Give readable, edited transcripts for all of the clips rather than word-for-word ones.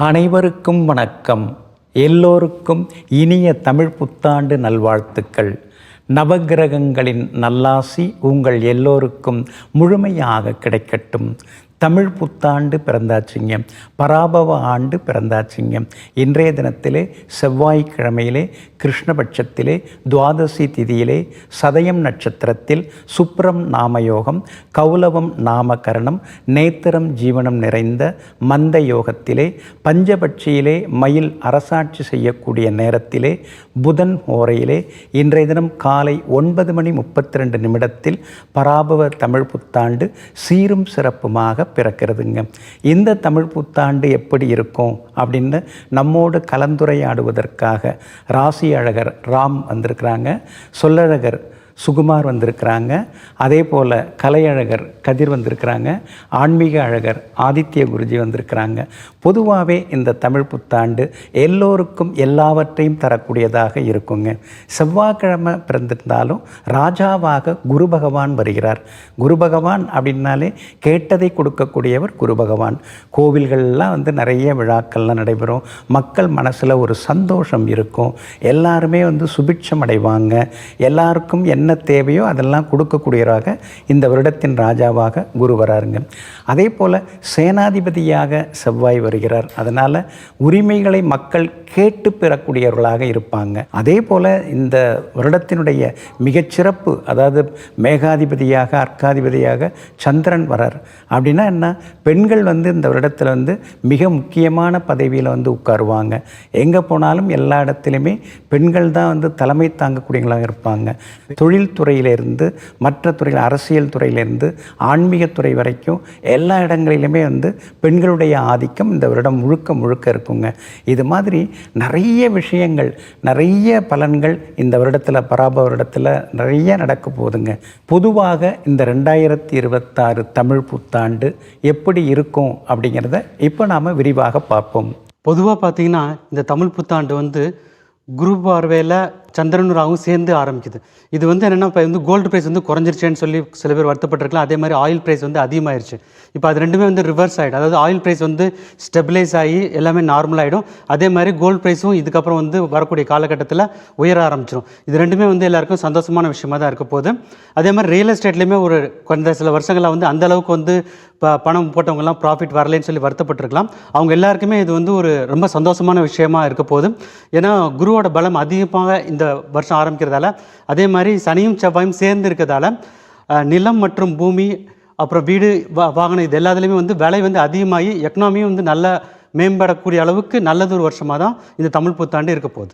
அனைவருக்கும் வணக்கம். எல்லோருக்கும் இனிய தமிழ் புத்தாண்டு நல்வாழ்த்துக்கள். நவகிரகங்களின் நல்லாசி உங்கள் எல்லோருக்கும் முழுமையாக கிடைக்கட்டும். தமிழ் புத்தாண்டு பிறந்தாச்சுங்க, பராபவ ஆண்டு பிறந்தாச்சுங்க. இன்றைய தினத்திலே செவ்வாய்க்கிழமையிலே கிருஷ்ணபட்சத்திலே துவாதசி திதியிலே சதயம் நட்சத்திரத்தில் சுப்ரம் நாமயோகம், கௌலவம் நாமகரணம், நேத்திரம் ஜீவனம் நிறைந்த மந்த யோகத்திலே பஞ்சபட்சியிலே மயில் அரசாட்சி செய்யக்கூடிய நேரத்திலே புதன் ஹோரையிலே இன்றைய தினம் காலை 9:32 பராபவ தமிழ் புத்தாண்டு சீரும் சிறப்புமாக பிறக்கிறதுங்க. இந்த தமிழ் புத்தாண்டு எப்படி இருக்கும் அப்படின்னு நம்மோடு கலந்துரையாடுவதற்காக ராசி அழகர் ராம் வந்திருக்கிறாங்க, சொல்லழகர் சுகுமார் வந்திருக்கிறாங்க, அதே போல் கலையழகர் கதிர் வந்திருக்கிறாங்க, ஆன்மீக அழகர் ஆதித்ய குருஜி வந்திருக்கிறாங்க. பொதுவாகவே இந்த தமிழ் புத்தாண்டு எல்லோருக்கும் எல்லாவற்றையும் தரக்கூடியதாக இருக்குங்க. செவ்வாய்க்கிழமை பிறந்திருந்தாலும் ராஜாவாக குரு பகவான் வருகிறார். குரு பகவான் அப்படின்னாலே கேட்டதை கொடுக்கக்கூடியவர் குரு பகவான். கோவில்கள்லாம் நிறைய விழாக்கள்லாம் நடைபெறும். மக்கள் மனசில் ஒரு சந்தோஷம் இருக்கும். எல்லாருமே சுபிட்சம் அடைவாங்க. எல்லாருக்கும் என்ன தேவையோ அதெல்லாம் கொடுக்கக்கூடியவராக இந்த வருடத்தின் ராஜாவாக குரு வராருங்க. அதே போல் சேனாதிபதியாக செவ்வாய் வருகிறார். அதனால் உரிமைகளை மக்கள் கேட்டு பெறக்கூடியவர்களாக இருப்பாங்க. அதே போல் இந்த வருடத்தினுடைய மிகச்சிறப்பு, அதாவது மேகாதிபதியாக அர்க்காதிபதியாக சந்திரன் வரார். அப்படின்னா என்ன, பெண்கள் இந்த வருடத்தில் மிக முக்கியமான பதவியில் உட்காருவாங்க. எங்கே போனாலும் எல்லா இடத்துலையுமே பெண்கள் தான் தலைமை தாங்கக்கூடியவங்களாக இருப்பாங்க. தொழில்துறையிலிருந்து மற்ற துறையில், அரசியல் துறையிலிருந்து ஆன்மீகத்துறை வரைக்கும் எல்லா இடங்களிலுமே பெண்களுடைய ஆதிக்கம் இந்த வருடம் முழுக்க முழுக்க இருக்குங்க. இது மாதிரி நிறைய விஷயங்கள், நிறைய பலன்கள் இந்த வருடத்தில், பராபவ வருடத்தில் நிறைய நடக்க போகுதுங்க. பொதுவாக இந்த 2026 தமிழ் புத்தாண்டு எப்படி இருக்கும் அப்படிங்கிறத இப்போ நாம் விரிவாக பார்ப்போம். பொதுவாக பார்த்தீங்கன்னா இந்த தமிழ் புத்தாண்டு குரு பார்வையில் சந்திரன் ராகும் சேர்ந்து ஆரம்பிக்குது. இது என்னென்னா, இப்போ கோல்டு ப்ரைஸ் குறைஞ்சிருச்சேன்னு சொல்லி சில பேர் வருத்தப்பட்டிருக்கலாம். அதே மாதிரி ஆயில் ப்ரைஸ் அதிகமாகிடுச்சு. இப்போ அது ரெண்டுமே ரிவர்ஸ் ஆகிடும். அதாவது ஆயில் ப்ரைஸ் ஸ்டெபிலைஸ் ஆகி எல்லாமே நார்மல் ஆகிடும். அதே மாதிரி கோல்டு ப்ரைஸும் இதுக்கப்புறம் வரக்கூடிய காலகட்டத்தில் உயர ஆரம்பிச்சிடும். இது ரெண்டுமே எல்லாருக்கும் சந்தோஷமான விஷயமாக தான் இருக்க போகுது. அதே மாதிரி ரியல் எஸ்டேட்லேயுமே கொஞ்ச சில வருஷங்களாக அந்த அளவுக்கு பணம் போட்டவங்கலாம் ப்ராஃபிட் வரலைன்னு சொல்லி வருத்தப்பட்டிருக்கலாம். அவங்க எல்லாருக்குமே இது ஒரு ரொம்ப சந்தோஷமான விஷயமா இருக்க போகுது. ஏன்னா குருவோட பலம் அதிகமாக இந்த வருஷம் ஆரம்பிக்கிறதால, அதே மாதிரி சனியும் செவ்வாயும் சேர்ந்து இருக்கிறதால நிலம் மற்றும் பூமி, அப்புறம் வீடு வாகனம், இது எல்லாத்துலேயுமே விலை அதிகமாகி எக்கனாமியும் நல்லா மேம்படக்கூடிய அளவுக்கு நல்லது ஒரு வருஷமாக தான் இந்த தமிழ் புத்தாண்டு இருக்க போகுது.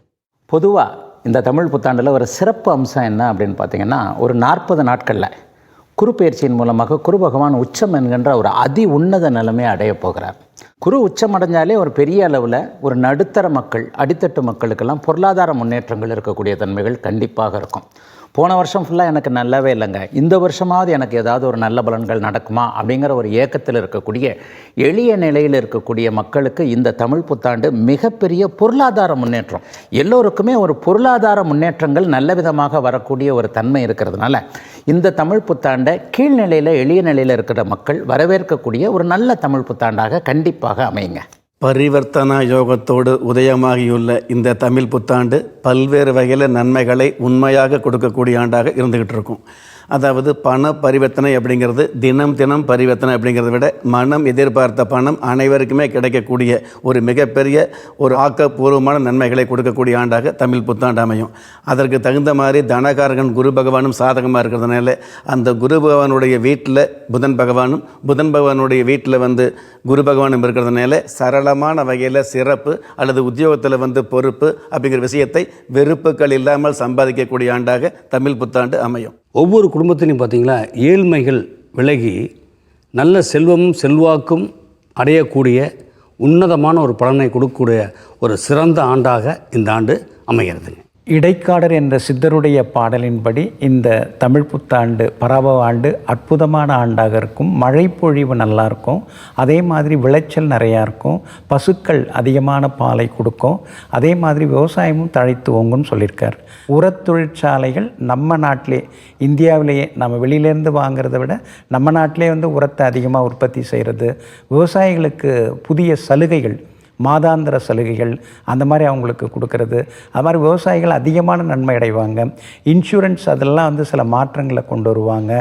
பொதுவாக இந்த தமிழ் புத்தாண்டில் ஒரு சிறப்பு அம்சம் என்ன அப்படின்னு பார்த்தீங்கன்னா, ஒரு 40 நாட்களில் குரு பயிற்சியின் மூலமாக குரு பகவான் உச்சம் என்கின்ற ஒரு அதி உன்னத நிலைமையை அடைய போகிறார். குரு உச்சம் அடைஞ்சாலே ஒரு பெரிய அளவில் ஒரு நடுத்தர மக்கள், அடித்தட்டு மக்களுக்கெல்லாம் பொருளாதார முன்னேற்றங்கள் இருக்கக்கூடிய தன்மைகள் கண்டிப்பாக இருக்கும். போன வருஷம் ஃபுல்லாக எனக்கு நல்லாவே இல்லைங்க, இந்த வருஷமாவது எனக்கு ஏதாவது ஒரு நல்ல பலன்கள் நடக்குமா அப்படிங்கிற ஒரு ஏக்கத்தில் இருக்கக்கூடிய எளிய நிலையில் இருக்கக்கூடிய மக்களுக்கு இந்த தமிழ் புத்தாண்டு மிகப்பெரிய பொருளாதார முன்னேற்றம், எல்லோருக்குமே ஒரு பொருளாதார முன்னேற்றங்கள் நல்ல விதமாக வரக்கூடிய ஒரு தன்மை இருக்கிறதுனால இந்த தமிழ் புத்தாண்டை கீழ்நிலையில் எளிய நிலையில் இருக்கிற மக்கள் வரவேற்கக்கூடிய ஒரு நல்ல தமிழ் புத்தாண்டாக கண்டிப்பாக அமையுங்க. பரிவர்த்தனா யோகத்தோடு உதயமாகியுள்ள இந்த தமிழ் புத்தாண்டு பல்வேறு வகையில் நன்மைகளை உண்மையாக கொடுக்கக்கூடிய ஆண்டாக இருந்துக்கிட்டு இருக்கும். அதாவது பண பரிவர்த்தனை அப்படிங்கிறது தினம் தினம் பரிவர்த்தனை அப்படிங்கிறத விட மனம் எதிர்பார்த்த பணம் அனைவருக்குமே கிடைக்கக்கூடிய ஒரு மிகப்பெரிய ஒரு ஆக்கப்பூர்வமான நன்மைகளை கொடுக்கக்கூடிய ஆண்டாக தமிழ் புத்தாண்டு அமையும். அதற்கு தகுந்த மாதிரி தனகாரகன் குரு பகவானும் சாதகமாக இருக்கிறதுனால அந்த குரு பகவானுடைய வீட்டில் புதன் பகவானும், புதன் பகவானுடைய வீட்டில் குரு பகவானும் இருக்கிறதுனால சரளமான வகையில் சிறப்பு அல்லது உத்தியோகத்தில் பொறுப்பு அப்படிங்கிற விஷயத்தை வெறுப்புகள் இல்லாமல் சம்பாதிக்கக்கூடிய ஆண்டாக தமிழ் புத்தாண்டு அமையும். ஒவ்வொரு குடும்பத்திலையும் பார்த்திங்களா, ஏழ்மைகள் விலகி நல்ல செல்வமும் செல்வாக்கும் அடையக்கூடிய உன்னதமான ஒரு பலனை கொடுக்கக்கூடிய ஒரு சிறந்த ஆண்டாக இந்த ஆண்டு அமைகிறது. இடைக்காடர் என்ற சித்தருடைய பாடலின்படி இந்த தமிழ் புத்தாண்டு பராபவ ஆண்டு அற்புதமான ஆண்டாக இருக்கும். மழை பொழிவு நல்லா இருக்கும். அதே மாதிரி விளைச்சல் நிறையா இருக்கும். பசுக்கள் அதிகமான பாலை கொடுக்கும். அதே மாதிரி விவசாயமும் தழைத்து ஓங்கும்னு சொல்லியிருக்கார். உரத் தொழிற்சாலைகள் நம்ம நாட்டிலே, இந்தியாவிலேயே, நம்ம வெளியிலேருந்து வாங்கிறத விட நம்ம நாட்டிலே உரத்தை அதிகமாக உற்பத்தி செய்கிறது, விவசாயிகளுக்கு புதிய சலுகைகள், மாதாந்திர சலுகைகள் அந்த மாதிரி அவங்களுக்கு கொடுக்கறது, அது மாதிரி விவசாயிகள் அதிகமான நன்மை அடைவாங்க. இன்சூரன்ஸ் அதெல்லாம் வந்து சில மாற்றங்களை கொண்டு வருவாங்க.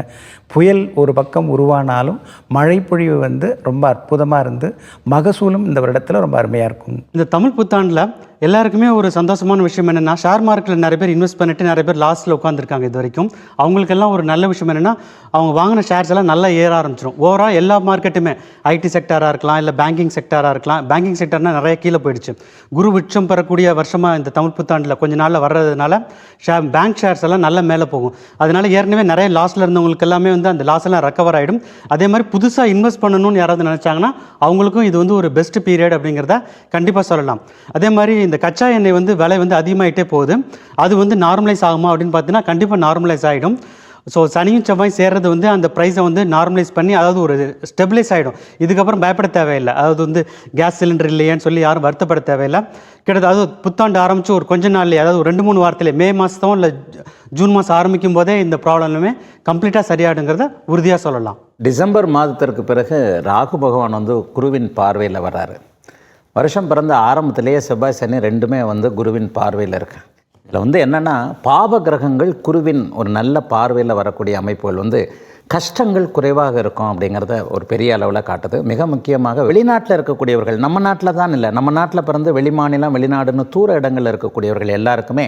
புயல் ஒரு பக்கம் உருவானாலும் மழைப்பொழிவு வந்து ரொம்ப அற்புதமாக இருந்து மகசூலும் இந்த வருடத்தில் ரொம்ப அருமையாக இருக்கும். இந்த தமிழ் புத்தாண்டில் எல்லாருக்குமே ஒரு சந்தோஷமான விஷயம் என்னென்னா, ஷேர் மார்க்கெட்டில் நிறைய பேர் இன்வெஸ்ட் பண்ணிட்டு நிறைய பேர் லாஸ்ட்டில் உட்காந்துருக்காங்க. இது வரைக்கும் அவங்களுக்கெல்லாம் ஒரு நல்ல விஷயம் என்னென்னா, அவங்க வாங்கின ஷேர்ஸ் எல்லாம் நல்லா ஏற ஆரம்பிச்சிடும். ஓவரால் எல்லா மார்க்கெட்டுமே ஐடி செக்டாராக இருக்கலாம், இல்லை பேங்கிங் செக்டாராக இருக்கலாம். பேங்கிங் செக்டர்னால் நிறைய கீழே போயிடுச்சு. குரு உச்சம் பெறக்கூடிய வருஷமாக இந்த தமிழ் புத்தாண்டில் கொஞ்ச நாளில் வர்றதுனால பேங்க் ஷேர்ஸ் எல்லாம் நல்ல மேலே போகும். அதனால ஏற்கனவே நிறைய லாஸில் இருந்தவங்களுக்கு எல்லாமே வந்து அந்த லாஸ் எல்லாம் ரெக்கவர் ஆகிடும். அதே மாதிரி புதுசாக இன்வெஸ்ட் பண்ணணும்னு யாராவது நினச்சாங்கன்னா அவங்களுக்கும் இது வந்து ஒரு பெஸ்ட் பீரியட் அப்படிங்கிறத கண்டிப்பாக சொல்லலாம். அதே மாதிரி இந்த கச்சா எண்ணெய் வந்து விலை வந்து அதிகமாகிட்டே போகுது. அது வந்து நார்மலைஸ் ஆகுமா அப்படின்னு பார்த்தீங்கன்னா கண்டிப்பாக நார்மலைஸ் ஆகிடும். ஸோ சனியும் செவ்வாய் சேர்றது வந்து அந்த ப்ரைஸை வந்து நார்மலைஸ் பண்ணி, அதாவது ஒரு ஸ்டெபிலைஸ் ஆகிடும். இதுக்கப்புறம் பயப்பட தேவையில்லை. அதாவது வந்து கேஸ் சிலிண்டர் இல்லையேன்னு சொல்லி யாரும் வருத்தப்பட தேவையில்லை. கிட்டத்தட்ட அதாவது புத்தாண்டு ஆரம்பித்து ஒரு கொஞ்ச நாள்லேயே, அதாவது ஒரு 2-3 வாரத்திலே, மே மாதம் இல்லை ஜூன் மாதம் ஆரம்பிக்கும் போதே இந்த ப்ராப்ளமே கம்ப்ளீட்டாக சரியாடுங்கிறத உறுதியாக சொல்லலாம். டிசம்பர் மாதத்திற்கு பிறகு ராகு பகவான் வந்து குருவின் பார்வையில் வர்றாரு. வருஷம் பிறந்த ஆரம்பத்திலேயே செவ்வாய் சனி ரெண்டுமே வந்து குருவின் பார்வையில் இருக்கு. இதில் வந்து என்னென்னா, பாவ கிரகங்கள் குருவின் ஒரு நல்ல பார்வையில் வரக்கூடிய அமைப்புகள் வந்து கஷ்டங்கள் குறைவாக இருக்கும் அப்படிங்கிறத ஒரு பெரிய அளவில் காட்டுது. மிக முக்கியமாக வெளிநாட்டில் இருக்கக்கூடியவர்கள், நம்ம நாட்டில் தான் இல்லை, நம்ம நாட்டில் பிறந்து வெளிமாநிலம் வெளிநாடுன்னு தூர இடங்களில் இருக்கக்கூடியவர்கள் எல்லாருக்குமே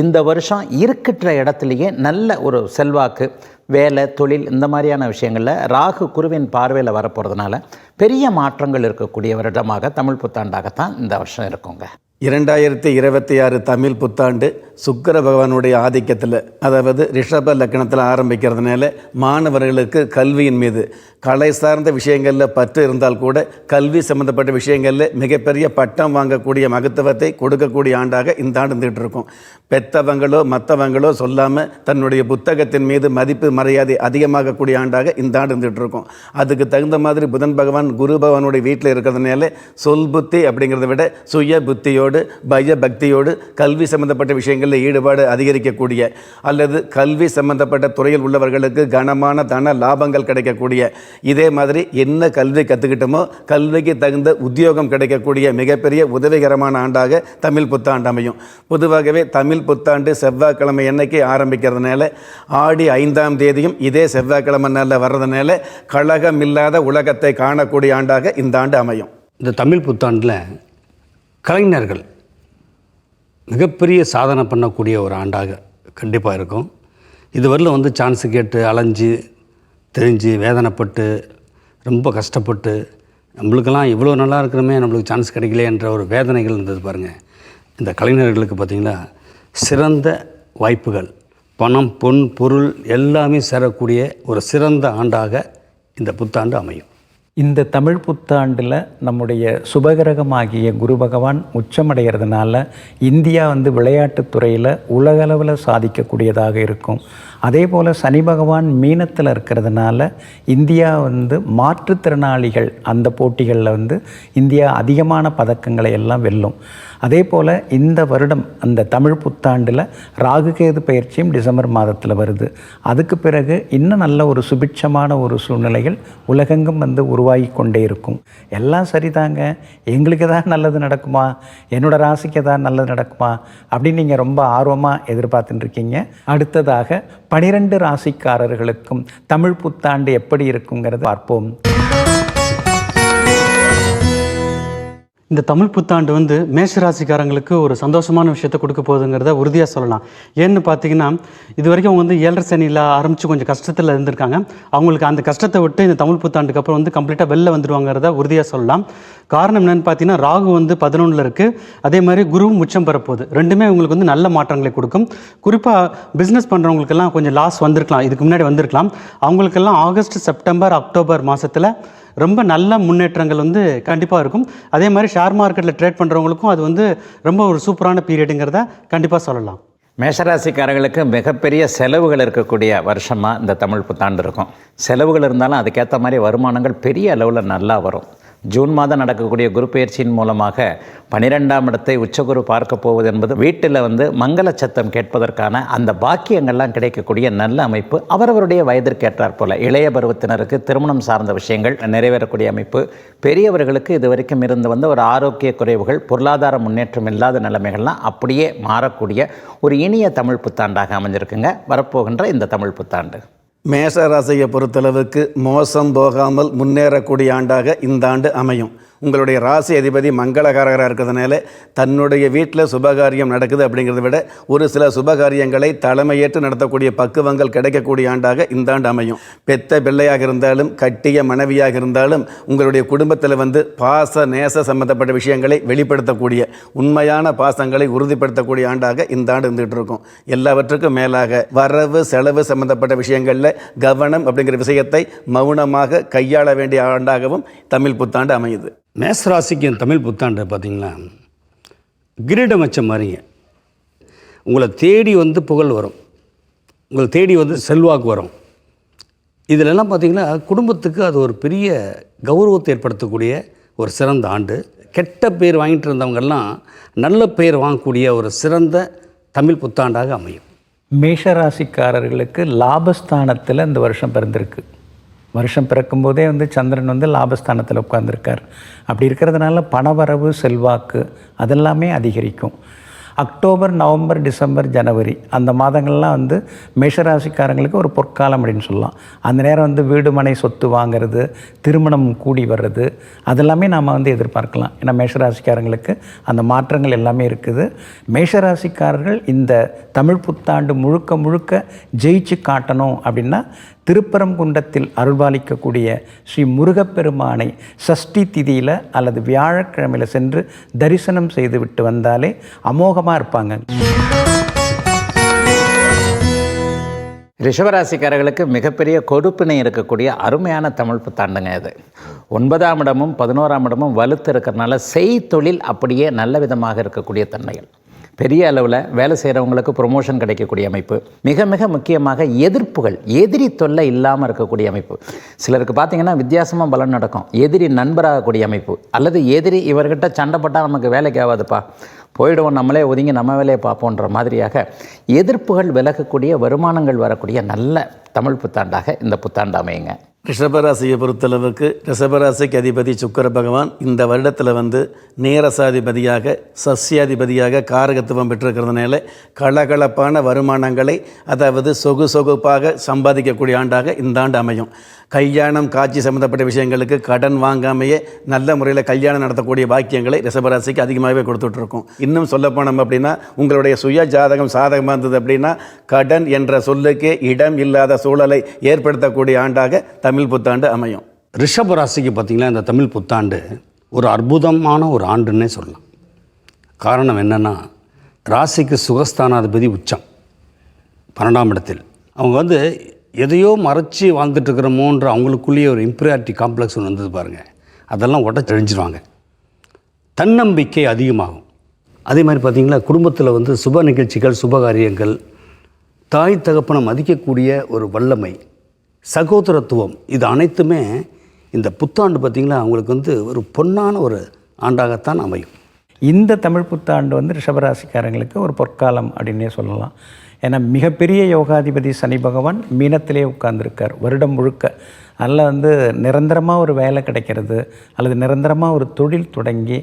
இந்த வருஷம் இருக்கின்ற இடத்துலையே நல்ல ஒரு செல்வாக்கு, வேலை, தொழில், இந்த மாதிரியான விஷயங்களில் ராகு குருவின் பார்வையில் வரப்போகிறதுனால பெரிய மாற்றங்கள் இருக்கக்கூடிய வருடமாக தமிழ் புத்தாண்டாகத்தான் இந்த வருஷம் இருக்குங்க. 2026 தமிழ் புத்தாண்டு சுக்கிர பகவானுடைய ஆதிக்கத்தில், அதாவது ரிஷப லக்னத்தில் ஆரம்பிக்கிறதுனால மாணவர்களுக்கு கல்வியின் மீது கலை சார்ந்த விஷயங்களில் பற்று இருந்தால் கூட கல்வி சம்மந்தப்பட்ட விஷயங்களில் மிகப்பெரிய பட்டம் வாங்கக்கூடிய மகத்துவத்தை கொடுக்கக்கூடிய ஆண்டாக இந்த ஆண்டு இருந்துகிட்டு இருக்கும். பெற்றவங்களோ மற்றவங்களோ சொல்லாமல் தன்னுடைய புத்தகத்தின் மீது மதிப்பு மரியாதை அதிகமாகக்கூடிய ஆண்டாக இந்த ஆண்டு இருந்துகிட்டு இருக்கும். அதுக்கு தகுந்த மாதிரி புதன் பகவான் குரு பகவானுடைய வீட்டில் இருக்கிறதுனால சொல் புத்தி அப்படிங்கிறத விட சுய புத்தியோடு பய பக்தியோடு கல்வி சம்பந்தப்பட்ட விஷயங்களில் ஈடுபாடு அதிகரிக்கக்கூடிய, அல்லது கல்வி சம்பந்தப்பட்ட துறையில் உள்ளவர்களுக்கு கனமான தன லாபங்கள் கிடைக்கக்கூடிய, இதே மாதிரி என்ன கல்வி கற்றுக்கிட்டோமோ கல்விக்கு தகுந்த உத்தியோகம் கிடைக்கக்கூடிய மிகப்பெரிய உதவிகரமான ஆண்டாக தமிழ் புத்தாண்டு அமையும். பொதுவாகவே தமிழ் புத்தாண்டு செவ்வாய்க்கிழமை அன்னைக்கு ஆரம்பிக்கிறதுனால ஆடி 5ஆம் தேதியும் இதே செவ்வாய்க்கிழமை நாளில் வர்றதுனால கழகம் இல்லாத உலகத்தை காணக்கூடிய ஆண்டாக இந்த ஆண்டு அமையும். இந்த தமிழ் புத்தாண்டில் கலைஞர்கள் மிகப்பெரிய சாதனை பண்ணக்கூடிய ஒரு ஆண்டாக கண்டிப்பாக இருக்கும். இதுவரையில் வந்து சான்ஸு கேட்டு அலைஞ்சு தெரிஞ்சு வேதனைப்பட்டு ரொம்ப கஷ்டப்பட்டு நம்மளுக்கெல்லாம் இவ்வளோ நல்லா இருக்கிறோமே, நம்மளுக்கு சான்ஸ் கிடைக்கல என்ற ஒரு வேதனைகள் இருந்தது பாருங்கள். இந்த கலைஞர்களுக்கு பார்த்திங்கன்னா சிறந்த வாய்ப்புகள், பணம், பொன், பொருள் எல்லாமே சேரக்கூடிய ஒரு சிறந்த ஆண்டாக இந்த புத்தாண்டு அமையும். இந்த தமிழ் புத்தாண்டில் நம்முடைய சுபகிரகமாகிய குரு பகவான் உச்சமடைகிறதுனால இந்தியா வந்து விளையாட்டுத் துறையில் உலகளவில் சாதிக்கக்கூடியதாக இருக்கும். அதே போல் சனி பகவான் மீனத்தில் இருக்கிறதுனால இந்தியா வந்து மாற்றுத்திறனாளிகள் அந்த போட்டிகளில் வந்து இந்தியா அதிகமான பதக்கங்களை எல்லாம் வெல்லும். அதே போல் இந்த வருடம் அந்த தமிழ் புத்தாண்டில் ராகுகேது பயிற்சியும் டிசம்பர் மாதத்தில் வருது. அதுக்கு பிறகு இன்னும் நல்ல ஒரு சுபிட்சமான ஒரு சூழ்நிலைகள் உலகெங்கும் வந்து உருவாகி கொண்டே இருக்கும். எல்லாம் சரிதாங்க, எங்களுக்கு தான் நல்லது நடக்குமா, என்னோடய ராசிக்கு தான் நல்லது நடக்குமா அப்படின்னு நீங்கள் ரொம்ப ஆர்வமாக எதிர்பார்த்துட்டு இருக்கீங்க. அடுத்ததாக 12 ராசிக்காரர்களுக்கும் தமிழ் புத்தாண்டு எப்படி இருக்குங்கிறது பார்ப்போம். இந்த தமிழ் புத்தாண்டு வந்து மேஷராசிக்காரங்களுக்கு ஒரு சந்தோஷமான விஷயத்தை கொடுக்க போகுதுங்கிறத உறுதியாக சொல்லலாம். ஏன்னு பார்த்தீங்கன்னா, இது வரைக்கும் அவங்க வந்து 7.5 சனியில் ஆரம்பித்து கொஞ்சம் கஷ்டத்தில் இருந்திருக்காங்க. அவங்களுக்கு அந்த கஷ்டத்தை விட்டு இந்த தமிழ் புத்தாண்டுக்கு அப்புறம் வந்து கம்ப்ளீட்டாக வெளில வந்துடுவாங்கிறத உறுதியாக சொல்லலாம். காரணம் என்னென்னு பார்த்தீங்கன்னா, ராகு வந்து 11ல் இருக்குது, அதே மாதிரி குருவும் உச்சம் பெறப்போகுது. ரெண்டுமே உங்களுக்கு வந்து நல்ல மாற்றங்களை கொடுக்கும். குறிப்பாக பிஸ்னஸ் பண்ணுறவங்களுக்கெல்லாம் கொஞ்சம் லாஸ் வந்திருக்கலாம், இதுக்கு முன்னாடி வந்திருக்கலாம். அவங்களுக்கெல்லாம் ஆகஸ்ட், செப்டம்பர், அக்டோபர் மாதத்தில் ரொம்ப நல்ல முன்னேற்றங்கள் வந்து கண்டிப்பாக இருக்கும். அதே மாதிரி ஷேர் மார்க்கெட்டில் ட்ரேட் பண்ணுறவங்களுக்கும் அது வந்து ரொம்ப ஒரு சூப்பரான பீரியடுங்கிறத கண்டிப்பாக சொல்லலாம். மேஷராசிக்காரர்களுக்கு மிகப்பெரிய செலவுகள் இருக்கக்கூடிய வருஷமாக இந்த தமிழ் புத்தாண்டு இருக்கும். செலவுகள் இருந்தாலும் அதுக்கேற்ற மாதிரி வருமானங்கள் பெரிய அளவில் நல்லா வரும். ஜூன் மாதம் நடக்கக்கூடிய குரு பயிற்சியின் மூலமாக 12ஆம் இடத்தை உச்சகுரு பார்க்க போவது என்பது வீட்டில் மங்கள சத்தம் கேட்பதற்கான அந்த பாக்கியங்கள்லாம் கிடைக்கக்கூடிய நல்ல அமைப்பு. அவரவருடைய வயதிற்கு ஏற்றாற் போல இளைய பருவத்தினருக்கு திருமணம் சார்ந்த விஷயங்கள் நிறைவேறக்கூடிய அமைப்பு, பெரியவர்களுக்கு இதுவரைக்கும் இருந்து ஒரு ஆரோக்கிய குறைவுகள், பொருளாதார முன்னேற்றம் இல்லாத நிலைமைகள்லாம் அப்படியே மாறக்கூடிய ஒரு இனிய தமிழ் புத்தாண்டாக அமைஞ்சிருக்குங்க வரப்போகின்ற இந்த தமிழ் புத்தாண்டு. மேஷ ராசியை பொறுத்தளவுக்கு மோசம் போகாமல் முன்னேறக்கூடிய ஆண்டாக இந்த ஆண்டு அமையும். உங்களுடைய ராசி அதிபதி மங்களகாரகராக இருக்கிறதுனால தன்னுடைய வீட்டில் சுபகாரியம் நடக்குது அப்படிங்கிறத விட ஒரு சில சுபகாரியங்களை தலைமையேற்று நடத்தக்கூடிய பக்குவங்கள் கிடைக்கக்கூடிய ஆண்டாக இந்த ஆண்டு அமையும். பெத்த பிள்ளையாக இருந்தாலும் கட்டிய மனைவியாக இருந்தாலும் உங்களுடைய குடும்பத்தில் பாச நேச சம்பந்தப்பட்ட விஷயங்களை வெளிப்படுத்தக்கூடிய உண்மையான பாசங்களை உறுதிப்படுத்தக்கூடிய ஆண்டாக இந்த ஆண்டு இருந்துகிட்டு இருக்கும். எல்லாவற்றுக்கும் மேலாக வரவு செலவு சம்பந்தப்பட்ட விஷயங்களில் கவனம் அப்படிங்கிற விஷயத்தை மௌனமாக கையாள வேண்டிய ஆண்டாகவும் தமிழ் புத்தாண்டு அமையுது. மேசராசிக்கு தமிழ் புத்தாண்டு பார்த்திங்கன்னா கிரீடம் வச்ச மாதிரிங்க. உங்களை தேடி புகழ் வரும், உங்களை தேடி செல்வாக்கு வரும். இதிலெல்லாம் பார்த்திங்கன்னா குடும்பத்துக்கு அது ஒரு பெரிய கௌரவத்தை ஏற்படுத்தக்கூடிய ஒரு சிறந்த ஆண்டு. கெட்ட பேர் வாங்கிட்டு இருந்தவங்கெல்லாம் நல்ல பேர் வாங்கக்கூடிய ஒரு சிறந்த தமிழ் புத்தாண்டாக அமையும். மேஷராசிக்காரர்களுக்கு லாபஸ்தானத்தில் இந்த வருஷம் பிறந்திருக்கு. வருஷம் பிறக்கும்போதே சந்திரன் லாபஸ்தானத்தில் உட்கார்ந்துருக்கார். அப்படி இருக்கிறதுனால பணவரவு செல்வாக்கு அதெல்லாமே அதிகரிக்கும். அக்டோபர், நவம்பர், டிசம்பர், ஜனவரி அந்த மாதங்கள்லாம் மேஷராசிக்காரங்களுக்கு ஒரு பொற்காலம் அப்படின்னு சொல்லலாம். அந்த நேரம் வீடு மனை சொத்து வாங்கிறது, திருமணம் கூடி வர்றது அதெல்லாமே நாம் எதிர்பார்க்கலாம். ஏன்னா மேஷராசிக்காரங்களுக்கு அந்த மாற்றங்கள் எல்லாமே இருக்குது. மேஷராசிக்காரர்கள் இந்த தமிழ் புத்தாண்டு முழுக்க முழுக்க ஜெயிச்சு காட்டணும் அப்படின்னா திருப்பரங்குன்றத்தில் அருள்பாலிக்கக்கூடிய ஸ்ரீ முருகப்பெருமானை சஷ்டி திதியில் அல்லது வியாழக்கிழமையில் சென்று தரிசனம் செய்துவிட்டு வந்தாலே அமோகமாக இருப்பாங்க. ரிஷபராசிக்காரர்களுக்கு மிகப்பெரிய கொடுப்பினை இருக்கக்கூடிய அருமையான தமிழ் புத்தாண்டுங்க இது. 9ஆம் இடமும் 11ஆம் இடமும் வலுத்து இருக்கிறதுனால செய்தொழில் அப்படியே நல்ல விதமாக இருக்கக்கூடிய தன்மைகள். பெரிய அளவில் வேலை செய்கிறவங்களுக்கு ப்ரொமோஷன் கிடைக்கக்கூடிய அமைப்பு. மிக மிக முக்கியமாக எதிர்ப்புகள், எதிரி தொல்லை இல்லாமல் இருக்கக்கூடிய அமைப்பு. சிலருக்கு பார்த்திங்கன்னா வித்தியாசமாக பலன் நடக்கும். எதிரி நண்பராகக்கூடிய அமைப்பு, அல்லது எதிரி இவர்கிட்ட சண்டைப்பட்டால் நமக்கு வேலைக்கு ஆகாதுப்பா, போயிடுவோம், நம்மளே ஒதுங்கி நம்ம வேலையை பார்ப்போன்ற மாதிரியாக எதிர்ப்புகள் விலகக்கூடிய, வருமானங்கள் வரக்கூடிய நல்ல தமிழ் புத்தாண்டாக இந்த புத்தாண்டு அமையுங்க. ரிஷபராசியை பொறுத்தளவுக்கு ரிஷபராசிக்கு அதிபதி சுக்கிர பகவான் இந்த வருடத்தில் நேரசாதிபதியாக சஸ்யாதிபதியாக காரகத்துவம் பெற்றிருக்கிறதுனால கலகலப்பான வருமானங்களை, அதாவது சொகுப்பாக சம்பாதிக்கக்கூடிய ஆண்டாக இந்த ஆண்டு அமையும். கல்யாணம் காட்சி சம்மந்தப்பட்ட விஷயங்களுக்கு கடன் வாங்காமையே நல்ல முறையில் கல்யாணம் நடத்தக்கூடிய பாக்கியங்களை ரிஷபராசிக்கு அதிகமாகவே கொடுத்துட்ருக்கோம். இன்னும் சொல்லப்போனோம் அப்படின்னா உங்களுடைய சுய ஜாதகம் சாதகமாக இருந்தது அப்படின்னா கடன் என்ற சொல்லுக்கே இடம் இல்லாத சூழலை ஏற்படுத்தக்கூடிய ஆண்டாக தமிழ் புத்தாண்டு அமையும். ரிஷபராசிக்கு பார்த்திங்கன்னா இந்த தமிழ் புத்தாண்டு ஒரு அற்புதமான ஒரு ஆண்டுன்னே சொல்லலாம். காரணம் என்னென்னா, ராசிக்கு சுகஸ்தானாதிபதி உச்சம் 12ஆம் இடத்தில். அவங்க எதையோ மறைச்சி வாழ்ந்துட்டுருக்கிறோமோன்ற அவங்களுக்குள்ளேயே ஒரு இம்பீரியாரிட்டி காம்ப்ளெக்ஸ் ஒன்று வந்தது பாருங்கள். அதெல்லாம் உடச்சழிஞ்சிருவாங்க. தன்னம்பிக்கை அதிகமாகும். அதே மாதிரி பார்த்திங்கன்னா குடும்பத்தில் சுப நிகழ்ச்சிகள், சுபகாரியங்கள், தாய் தகப்பனை மதிக்கக்கூடிய ஒரு வல்லமை, சகோதரத்துவம், இது அனைத்துமே இந்த புத்தாண்டு பார்த்திங்கன்னா அவங்களுக்கு ஒரு பொன்னான ஒரு ஆண்டாகத்தான் அமையும். இந்த தமிழ் புத்தாண்டு ரிஷபராசிக்காரங்களுக்கு ஒரு பொற்காலம் அப்படின்னே சொல்லலாம். ஏன்னா மிகப்பெரிய யோகாதிபதி சனி பகவான் மீனத்திலே உட்கார்ந்துருக்கார் வருடம் முழுக்க. அதில் நிரந்தரமாக ஒரு வேலை கிடைக்கிறது, அல்லது நிரந்தரமாக ஒரு தொழில் தொடங்கி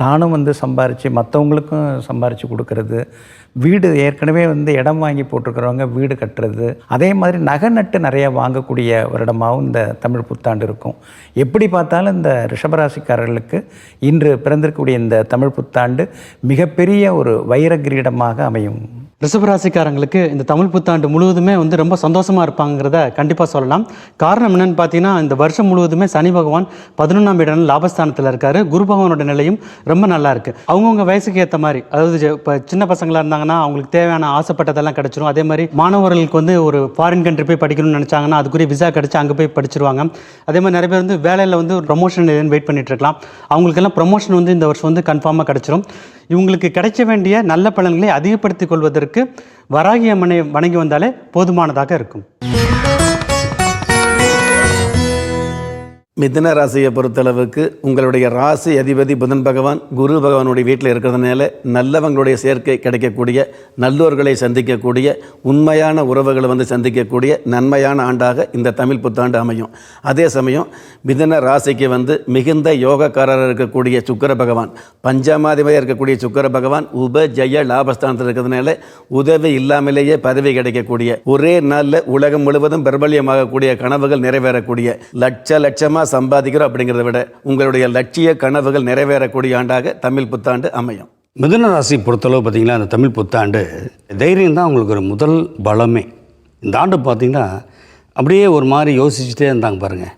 தானும் சம்பாரித்து மற்றவங்களுக்கும் சம்பாரித்து கொடுக்கறது, வீடு ஏற்கனவே இடம் வாங்கி போட்டிருக்கிறவங்க வீடு கட்டுறது, அதே மாதிரி நகை நட்டு நிறையா வாங்கக்கூடிய வருடமாகவும் இந்த தமிழ் புத்தாண்டு இருக்கும். எப்படி பார்த்தாலும் இந்த ரிஷபராசிக்காரர்களுக்கு இன்று பிறந்திருக்கக்கூடிய இந்த தமிழ் புத்தாண்டு மிகப்பெரிய ஒரு வைர கிரீடமாக அமையும். ரிஷபராசிக்காரங்களுக்கு இந்த தமிழ் புத்தாண்டு முழுவதுமே ரொம்ப சந்தோஷமாக இருப்பாங்கிறத கண்டிப்பாக சொல்லலாம். காரணம் என்னென்னு பார்த்தீங்கன்னா, இந்த வருஷம் முழுவதுமே சனி பகவான் 11ஆம் இடம் லாபஸ்தானத்தில் இருக்கார். குரு பகவானோட நிலையும் ரொம்ப நல்லா இருக்குது. அவங்கவுங்க வயசுக்கு ஏற்ற மாதிரி, அதாவது இப்போ சின்ன பசங்களாக இருந்தாங்கன்னா அவங்களுக்கு தேவையான ஆசைப்பட்டதெல்லாம் கிடச்சிரும். அதே மாதிரி மாணவர்களுக்கு ஒரு ஃபாரின் கண்ட்ரி போய் படிக்கணும்னு நினச்சாங்கன்னா அதுக்குரிய விசா கிடச்சி அங்கே போய் படிச்சிருவாங்க. அதே மாதிரி நிறைய பேர் வேலையில் ஒரு ப்ரொமோஷன் வெயிட் பண்ணிட்டு இருக்கலாம். அவங்களுக்கெல்லாம் ப்ரொமோஷன் இந்த வருஷம் கன்ஃபார்மாக கிடச்சிரும். இவங்களுக்கு கிடைக்க வேண்டிய நல்ல பலன்களை அதிகப்படுத்திக் கொள்வதற்கு வராகி அம்மனை வணங்கி வந்தாலே போதுமானதாக இருக்கும். மிதுன ராசியை பொறுத்தளவுக்கு உங்களுடைய ராசி அதிபதி புதன் பகவான் குரு பகவானுடைய வீட்டில் இருக்கிறதுனால நல்லவங்களுடைய சேர்க்கை கிடைக்கக்கூடிய, நல்லோர்களை சந்திக்கக்கூடிய, உண்மையான உறவுகளை வந்து சந்திக்கக்கூடிய நன்மையான ஆண்டாக இந்த தமிழ் புத்தாண்டு அமையும். அதே சமயம் மிதுன ராசிக்கு வந்து மிகுந்த யோகக்காரராக இருக்கக்கூடிய சுக்கிர பகவான், பஞ்சமாதிபதியாக இருக்கக்கூடிய சுக்கிர பகவான் உபஜய லாபஸ்தானத்தில் இருக்கிறதுனால உதவி இல்லாமலேயே பதவி கிடைக்கக்கூடிய, ஒரே நாளில் உலகம் முழுவதும் பிரபல்யமாகக்கூடிய கனவுகள் நிறைவேறக்கூடிய, லட்சமாக சம்பாதிக்கிறோம் அப்படிங்கிறத விட உங்களுடைய லட்சிய கனவுகள் நிறைவேறக்கூடிய ஆண்டாக தமிழ் புத்தாண்டு அமையும். மிதுன ராசி பொறுத்தளவு பார்த்திங்கன்னா அந்த தமிழ் புத்தாண்டு தைரியம் தான் உங்களுக்கு ஒரு முதல் பலமே. இந்த ஆண்டு பார்த்திங்கன்னா அப்படியே ஒரு மாதிரி யோசிச்சுட்டே இருந்தாங்க பாருங்கள்,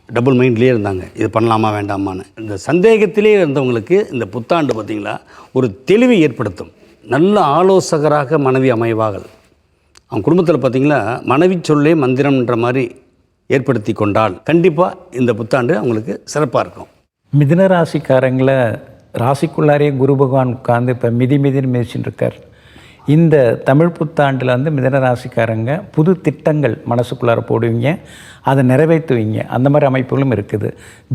டபுள் மைண்ட்லேயே இருந்தாங்க, இது பண்ணலாமா வேண்டாமான்னு. இந்த சந்தேகத்திலே இருந்தவங்களுக்கு இந்த புத்தாண்டு பார்த்திங்களா ஒரு தெளிவை ஏற்படுத்தும். நல்ல ஆலோசகராக மனைவி அமைவார்கள். அவங்க குடும்பத்தில் பார்த்திங்கன்னா மனைவி சொல்லே மந்திரம்ன்ற மாதிரி ஏற்படுத்தி கொண்டால் கண்டிப்பாக இந்த புத்தாண்டு அவங்களுக்கு சிறப்பாக இருக்கும். மிதுன ராசிக்காரங்களை ராசிக்குள்ளாரே குரு பகவான் உட்கார்ந்து இப்போ மிதின்னு மிதிச்சுட்டு இருக்கார். இந்த தமிழ் புத்தாண்டில் வந்து மிதுன ராசிக்காரங்க புது திட்டங்கள் மனசுக்குள்ளார போடுவீங்க, அதை நிறைவேற்றுவீங்க. அந்த மாதிரி அமைப்புகளும் இருக்குது.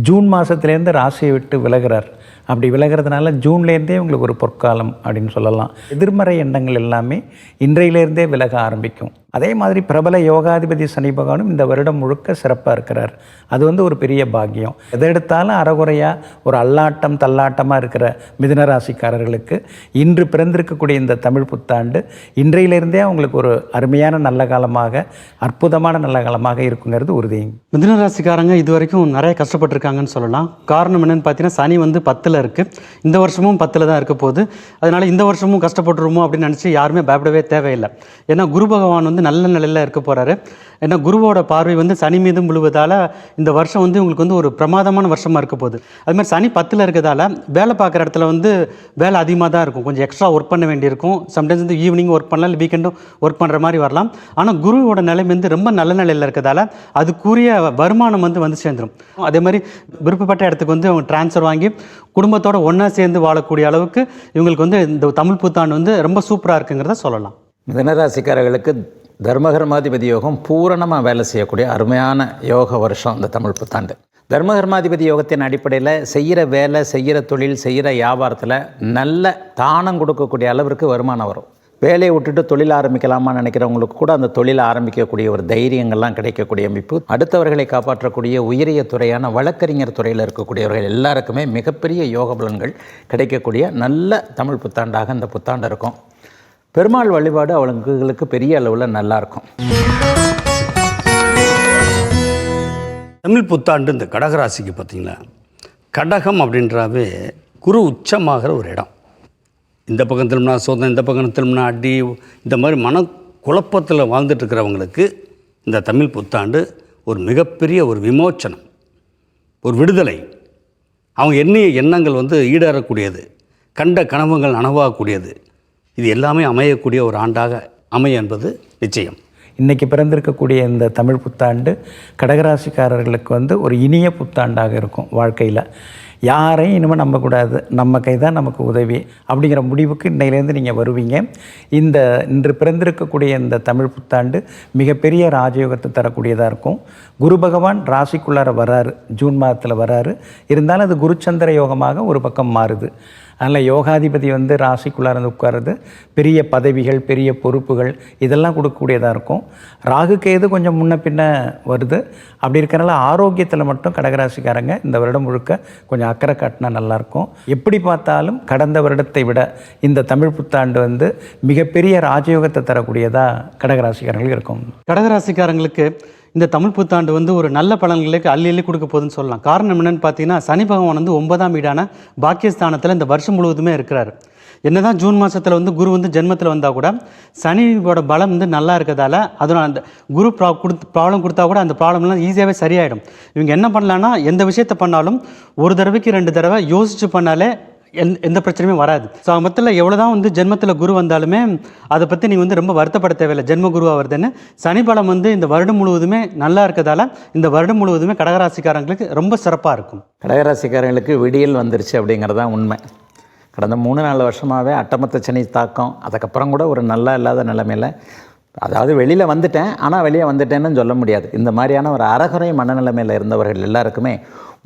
ஜூன் மாதத்துலேருந்து ராசியை விட்டு விலகிறார். அப்படி விலகிறதுனால ஜூன்லேருந்தே உங்களுக்கு ஒரு பொற்காலம் அப்படின்னு சொல்லலாம். எதிர்மறை எண்ணங்கள் எல்லாமே இன்றையிலேருந்தே விலக ஆரம்பிக்கும். அதே மாதிரி பிரபல யோகாதிபதி சனி பகவானும் இந்த வருடம் முழுக்க சிறப்பாக இருக்கிறார். அது வந்து ஒரு பெரிய பாக்கியம். எதை எடுத்தாலும் அறகுறையாக ஒரு அல்லாட்டம் தள்ளாட்டமாக இருக்கிற மிதுன ராசிக்காரர்களுக்கு இன்று பிறந்திருக்கக்கூடிய இந்த தமிழ் புத்தாண்டு இன்றையிலிருந்தே அவங்களுக்கு ஒரு அருமையான நல்ல காலமாக, அற்புதமான நல்ல காலமாக இருக்குங்கிறது உறுதி. மிதுன ராசிக்காரங்க இது வரைக்கும் நிறைய கஷ்டப்பட்டுருக்காங்கன்னு சொல்லலாம். காரணம் என்னென்னு பார்த்தீங்கன்னா சனி வந்து 10ல் இருக்குது. இந்த வருஷமும் 10ல் தான் இருக்க போகுது. அதனால் இந்த வருஷமும் கஷ்டப்பட்டுருமோ அப்படின்னு நினச்சி யாருமே பயப்படவே தேவையில்லை. ஏன்னா குரு பகவான் வந்து நல்ல நிலையில் இருக்க போகிறாரு. ஏன்னா குருவோட பார்வை வந்து சனி மீதும் விழுவதால் இந்த வருஷம் வந்து உங்களுக்கு வந்து ஒரு பிரமாதமான வருஷமாக இருக்க போகுது. அதுமாதிரி சனி 10ல் இருக்கிறதால வேலை பார்க்குற இடத்துல வந்து வேலை அதிகமாக தான் இருக்கும். கொஞ்சம் எக்ஸ்ட்ரா ஒர்க் பண்ண வேண்டியிருக்கும். சம்டைம்ஸ் வந்து ஈவினிங் ஒர்க் பண்ணலாம், இல்லை வீக்கெண்டும் ஒர்க் பண்ணுற மாதிரி வரலாம். ஆனால் குருவோட நிலைமை வந்து ரொம்ப நல்ல நிலையில் இருக்கிறதால அதுக்குரிய வருமானம் வந்து சேர்ந்துடும். அதே மாதிரி விருப்பப்பட்ட இடத்துக்கு வந்து அவங்க ட்ரான்ஸ்ஃபர் வாங்கி குடும்பத்தோடு ஒன்றா சேர்ந்து வாழக்கூடிய அளவுக்கு இவங்களுக்கு வந்து இந்த தமிழ் புத்தாண்டு வந்து ரொம்ப சூப்பராக இருக்குங்கிறத சொல்லலாம். மிதுனராசிக்காரர்களுக்கு தர்மகர்மாதிபதி யோகம் பூரணமாக வேலை செய்யக்கூடிய அருமையான யோக வருஷம் இந்த தமிழ் புத்தாண்டு. தர்மகர்மாதிபதி யோகத்தின் அடிப்படையில் செய்கிற வேலை, செய்கிற தொழில், செய்கிற வியாபாரத்தில் நல்ல தானம் கொடுக்கக்கூடிய அளவிற்கு வருமானம் வரும். வேலையை விட்டுட்டு தொழில் ஆரம்பிக்கலாமான்னு நினைக்கிறவங்களுக்கு கூட அந்த தொழில் ஆரம்பிக்கக்கூடிய ஒரு தைரியங்கள்லாம் கிடைக்கக்கூடிய அமைப்பு. அடுத்தவர்களை காப்பாற்றக்கூடிய உயரிய துறையான வழக்கறிஞர் துறையில் இருக்கக்கூடியவர்கள் எல்லாருக்குமே மிகப்பெரிய யோக பலன்கள் கிடைக்கக்கூடிய நல்ல தமிழ் புத்தாண்டாக இந்த புத்தாண்டு இருக்கும். பெருமாள் வழிபாடு அவங்களுக்கு பெரிய அளவில் நல்லாயிருக்கும். தமிழ் புத்தாண்டு இந்த கடகராசிக்கு பார்த்திங்களா, கடகம் அப்படின்றாவே குரு உச்சமாகிற ஒரு இடம். இந்த பக்கம் திரும்பினா சோதனை, இந்த பக்கம் திரும்பினா அடி, இந்த மாதிரி மன குழப்பத்தில் வாழ்ந்துட்டுருக்கிறவங்களுக்கு இந்த தமிழ் புத்தாண்டு ஒரு மிகப்பெரிய ஒரு விமோச்சனம், ஒரு விடுதலை. அவங்க எண்ணிய எண்ணங்கள் ஈடேறக்கூடியது, கண்ட கனவுகள் நனவாகக்கூடியது, இது எல்லாமே அமையக்கூடிய ஒரு ஆண்டாக அமைய என்பது நிச்சயம். இன்றைக்கி பிறந்திருக்கக்கூடிய இந்த தமிழ் புத்தாண்டு கடகராசிக்காரர்களுக்கு ஒரு இனிய புத்தாண்டாக இருக்கும். வாழ்க்கையில் யாரையும் இனிமேல் நம்பக்கூடாது, நம்ம கை தான் நமக்கு உதவி அப்படிங்கிற முடிவுக்கு இன்னையிலேருந்து நீங்கள் வருவீங்க. இன்று பிறந்திருக்கக்கூடிய இந்த தமிழ் புத்தாண்டு மிகப்பெரிய ராஜயோகத்தை தரக்கூடியதாக இருக்கும். குரு பகவான் ராசிக்குள்ளார வராரு, ஜூன் மாதத்தில் வராரு. இருந்தாலும் அது குருச்சந்திர யோகமாக ஒரு பக்கம் மாறுது. அதனால் யோகாதிபதி ராசிக்குள்ளார உட்கார்றது பெரிய பதவிகள், பெரிய பொறுப்புகள் இதெல்லாம் கொடுக்கக்கூடியதாக இருக்கும். ராகு கேது கொஞ்சம் முன்ன பின்ன வருது. அப்படி இருக்கிறனால ஆரோக்கியத்தில் மட்டும் கடகராசிக்காரங்க இந்த வருடம் முழுக்க கொஞ்சம் அக்கறை காட்டினா நல்லாயிருக்கும். எப்படி பார்த்தாலும் கடந்த வருடத்தை விட இந்த தமிழ் புத்தாண்டு மிகப்பெரிய ராஜயோகத்தை தரக்கூடியதாக கடகராசிக்காரங்களுக்கு இருக்கும். கடகராசிக்காரங்களுக்கு இந்த தமிழ் புத்தாண்டு ஒரு நல்ல பலன்களுக்கு அள்ளி கொடுக்க போகுதுன்னு சொல்லலாம். காரணம் என்னென்னு பார்த்தீங்கன்னா சனி பகவான் 9ஆம் வீடான பாக்கியஸ்தானத்தில் இந்த வருஷம் முழுவதுமே இருக்கிறார். என்னதான் ஜூன் மாதத்தில் குரு ஜென்மத்தில் வந்தால் கூட சனியோட பலம் நல்லா இருக்கிறதால அதோட அந்த குரு ப்ராப்ளம் கொடுத்தா கூட அந்த ப்ராப்ளம்லாம் ஈஸியாகவே சரியாயிடும். இவங்க என்ன பண்ணலான்னா எந்த விஷயத்தை பண்ணாலும் ஒரு தடவைக்கு 2 தடவை யோசித்து பண்ணாலே எந்த பிரச்சனையுமே வராது. ஸோ மொத்தத்தில் எவ்வளோதான் ஜென்மத்தில் குரு வந்தாலுமே அதை பற்றி நீங்கள் ரொம்ப வருத்தப்பட தேவையில்லை. ஜென்ம குருவாக வருதுன்னு சனி பலம் இந்த வருடம் முழுவதுமே நல்லா இருக்கிறதால இந்த வருடம் முழுவதுமே கடகராசிக்காரங்களுக்கு ரொம்ப சிறப்பாக இருக்கும். கடகராசிக்காரங்களுக்கு விடியல் வந்துருச்சு அப்படிங்கிறது தான் உண்மை. கடந்த 3-4 வருஷமாகவே அட்டமத்த சனி தாக்கம், அதுக்கப்புறம் கூட ஒரு நல்லா இல்லாத நிலைமையில் அதாவது வெளியில் வந்துட்டேன், ஆனால் வெளியே வந்துட்டேன்னு சொல்ல முடியாது. இந்த மாதிரியான ஒரு அரகுறை மனநிலைமையில் இருந்தவர்கள் எல்லாருக்குமே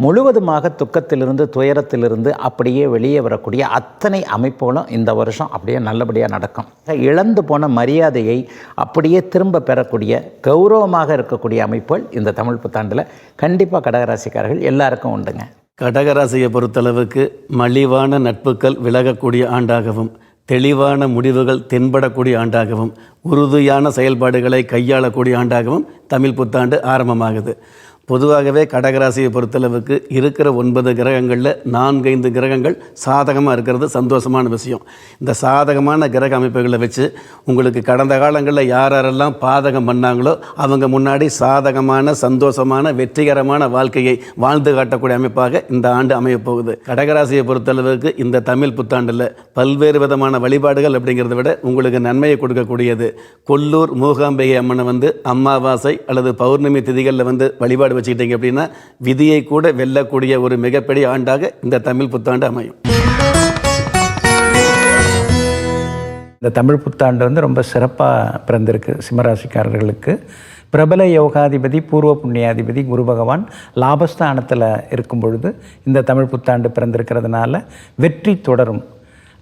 முழுவதுமாக துக்கத்திலிருந்து, துயரத்திலிருந்து அப்படியே வெளியே வரக்கூடிய அத்தனை அமைப்புகளும் இந்த வருஷம் அப்படியே நல்லபடியாக நடக்கும். இழந்து போன மரியாதையை அப்படியே திரும்ப பெறக்கூடிய கௌரவமாக இருக்கக்கூடிய அமைப்புகள் இந்த தமிழ் புத்தாண்டில் கண்டிப்பாக கடகராசிக்காரர்கள் எல்லாருக்கும் உண்டுங்க. கடகராசியை பொறுத்தளவுக்கு மலிவான நட்புகள் விலகக்கூடிய ஆண்டாகவும், தெளிவான முடிவுகள் தென்படக்கூடிய ஆண்டாகவும், உறுதியான செயல்பாடுகளை கையாளக்கூடிய ஆண்டாகவும் தமிழ் புத்தாண்டு ஆரம்பமாகுது. பொதுவாகவே கடகராசியை பொறுத்தளவுக்கு இருக்கிற 9 கிரகங்களில் 4-5 கிரகங்கள் சாதகமாக இருக்கிறது சந்தோஷமான விஷயம். இந்த சாதகமான கிரக அமைப்புகளை வச்சு உங்களுக்கு கடந்த காலங்களில் யாரெல்லாம் பாதகம் பண்ணாங்களோ அவங்க முன்னாடி சாதகமான, சந்தோஷமான, வெற்றிகரமான வாழ்க்கையை வாழ்ந்து காட்டக்கூடிய அமைப்பாக இந்த ஆண்டு அமையப்போகுது. கடகராசியை பொறுத்தளவுக்கு இந்த தமிழ் புத்தாண்டில் பல்வேறு விதமான வழிபாடுகள் அப்படிங்கிறத விட உங்களுக்கு நன்மையை கொடுக்கக்கூடியது. கொல்லூர் மூகாம்பிகை அம்மனை அமாவாசை அல்லது பௌர்ணமி திதிகளில் வழிபாடு வச்சுக்கிட்டீங்க அப்படின்னா விதியை கூட வெல்லக்கூடிய ஒரு மிகப்பெரிய ஆண்டாக இந்த தமிழ் புத்தாண்டு அமையும். இந்த தமிழ் புத்தாண்டு ரொம்ப சிறப்பாக பிறந்திருக்கு சிம்மராசிக்காரர்களுக்கு. பிரபல யோகாதிபதி, பூர்வ புண்ணியாதிபதி குரு பகவான் லாபஸ்தானத்தில் இருக்கும் பொழுது இந்த தமிழ் புத்தாண்டு பிறந்திருக்கிறதுனால வெற்றி தொடரும்.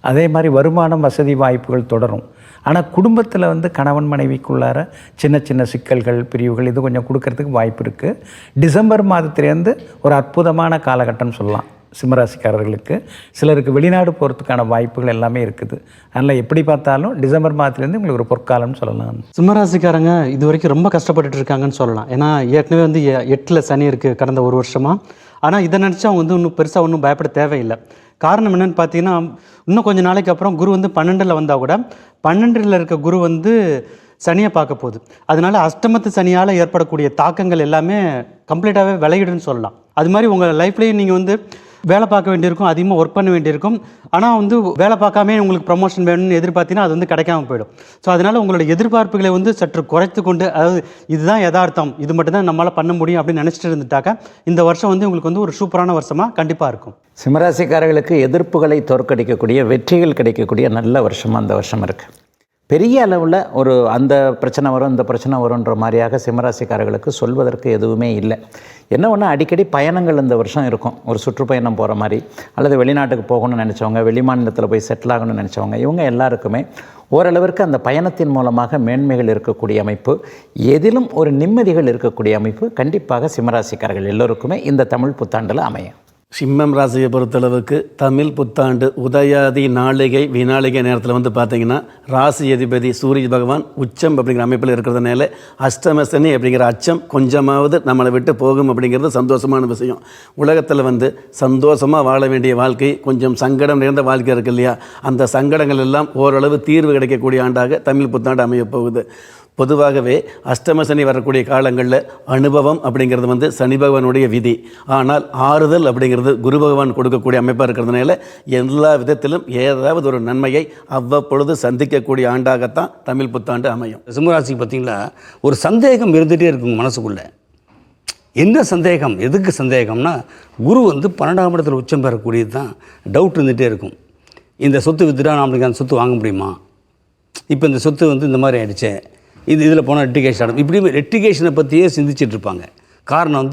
அதே மாதிரி வருமானம், வசதி வாய்ப்புகள் தொடரும். ஆனால் குடும்பத்தில் கணவன் மனைவிக்குள்ளார சின்ன சின்ன சிக்கல்கள், பிரிவுகள் இது கொஞ்சம் கொடுக்கறதுக்கு வாய்ப்பு இருக்குது. டிசம்பர் மாதத்துலேருந்து ஒரு அற்புதமான காலகட்டம் சொல்லலாம் சிம்மராசிக்காரர்களுக்கு. சிலருக்கு வெளிநாடு போகிறதுக்கான வாய்ப்புகள் எல்லாமே இருக்குது. அதனால் எப்படி பார்த்தாலும் டிசம்பர் மாதத்துலேருந்து உங்களுக்கு ஒரு பொற்காலம்னு சொல்லலாம். சிம்மராசிக்காரங்க இது வரைக்கும் ரொம்ப கஷ்டப்பட்டுட்டு இருக்காங்கன்னு சொல்லலாம். ஏன்னா ஏற்கனவே 8ல் சனி இருக்குது கடந்த ஒரு வருஷமாக. ஆனால் இதை நினச்சி அவங்க இன்னும் பெருசாக ஒன்றும் பயப்பட தேவையில்லை. காரணம் என்னென்னு பார்த்தீங்கன்னா, இன்னும் கொஞ்சம் நாளைக்கு அப்புறம் குரு 12ல் வந்தால் கூட 12ல் இருக்க குரு சனியை பார்க்க போகுது. அதனால அஷ்டமத்து சனியால் ஏற்படக்கூடிய தாக்கங்கள் எல்லாமே கம்ப்ளீட்டாகவே விலகிடுன்னு சொல்லலாம். அது மாதிரி உங்கள் லைஃப்லேயும் நீங்கள் வேலை பார்க்க வேண்டியிருக்கும், அதிகமாக ஒர்க் பண்ண வேண்டியிருக்கும். ஆனால் வேலை பார்க்காமே உங்களுக்கு ப்ரமோஷன் வேணும்னு எதிர்பார்த்தீங்கன்னா அது கிடைக்காம போயிடும். ஸோ அதனால் உங்களோட எதிர்பார்ப்புகளை சற்று குறைத்து கொண்டு, அதாவது இதுதான் யதார்த்தம், இது மட்டும் தான் நம்மளால் பண்ண முடியும் அப்படின்னு நினச்சிட்டு இருந்துட்டாக்க இந்த வருஷம் உங்களுக்கு ஒரு சூப்பரான வருஷமாக கண்டிப்பாக இருக்கும். சிம்மராசிக்காரர்களுக்கு எதிர்ப்புகளை தோற்கடிக்கக்கூடிய, வெற்றிகள் கிடைக்கக்கூடிய நல்ல வருஷமாக அந்த வருஷம் இருக்குது. பெரிய அளவில் அந்த பிரச்சனை வரும், இந்த பிரச்சனை வரும்ன்ற மாதிரியாக சிம்மராசிக்காரர்களுக்கு சொல்வதற்கு எதுவுமே இல்லை. என்ன ஒன்று, அடிக்கடி பயணங்கள் இந்த வருஷம் இருக்கும். ஒரு சுற்றுப்பயணம் போகிற மாதிரி, அல்லது வெளிநாட்டுக்கு போகணும்னு நினச்சவங்க, வெளிமாநிலத்தில் போய் செட்டில் ஆகணும்னு நினச்சவங்க, இவங்க எல்லாருக்குமே ஓரளவிற்கு அந்த பயணத்தின் மூலமாக மேன்மைகள் இருக்கக்கூடிய அமைப்பு, எதிலும் ஒரு நிம்மதிகள் இருக்கக்கூடிய அமைப்பு கண்டிப்பாக சிம்மராசிக்காரர்கள் எல்லோருக்குமே இந்த தமிழ் புத்தாண்டில் அமையும். சிம்மம் ராசியை பொறுத்தளவுக்கு தமிழ் புத்தாண்டு உதயாதி நாளிகை வினாளிகை நேரத்தில் பார்த்தீங்கன்னா ராசி அதிபதி சூரிய பகவான் உச்சம் அப்படிங்கிற அமைப்பில் இருக்கிறதுனால அஷ்டமசனி அப்படிங்கிற அச்சம் கொஞ்சமாவது நம்மளை விட்டு போகும் அப்படிங்கிறது சந்தோஷமான விஷயம். உலகத்தில் சந்தோஷமாக வாழ வேண்டிய வாழ்க்கை கொஞ்சம் சங்கடம் நிறைந்த வாழ்க்கை இருக்கு இல்லையா, அந்த சங்கடங்கள் எல்லாம் ஓரளவு தீர்வு கிடைக்கக்கூடிய ஆண்டாக தமிழ் புத்தாண்டு அமையப் போகுது. பொதுவாகவே அஷ்டமசனி வரக்கூடிய காலங்களில் அனுபவம் அப்படிங்கிறது சனி பகவானுடைய விதி. ஆனால் ஆறுதல் அப்படிங்கிறது குரு பகவான் கொடுக்கக்கூடிய அமைப்பாக இருக்கிறதுனால எல்லா விதத்திலும் ஏதாவது ஒரு நன்மையை அவ்வப்பொழுது சந்திக்கக்கூடிய ஆண்டாகத்தான் தமிழ் புத்தாண்டு அமையும். சிம்மராசிக்கு பார்த்திங்களா, ஒரு சந்தேகம் இருந்துகிட்டே இருக்கும் மனசுக்குள்ளே. என்ன சந்தேகம், எதுக்கு சந்தேகம்னா, குரு 12ஆம் இடத்துல உச்சம் பெறக்கூடியது தான் டவுட் இருந்துகிட்டே இருக்கும். இந்த சொத்து வித்துட்டா நம்மளுக்கு அந்த சொத்து வாங்க முடியுமா, இப்போ இந்த சொத்து இந்த மாதிரி ஆகிடுச்சே, இதில் போனால் ரெட்டிகேஷன் ஆகும், இப்படி ரெட்டிகேஷனை பற்றியே சிந்திச்சுட்டு இருப்பாங்க. காரணம்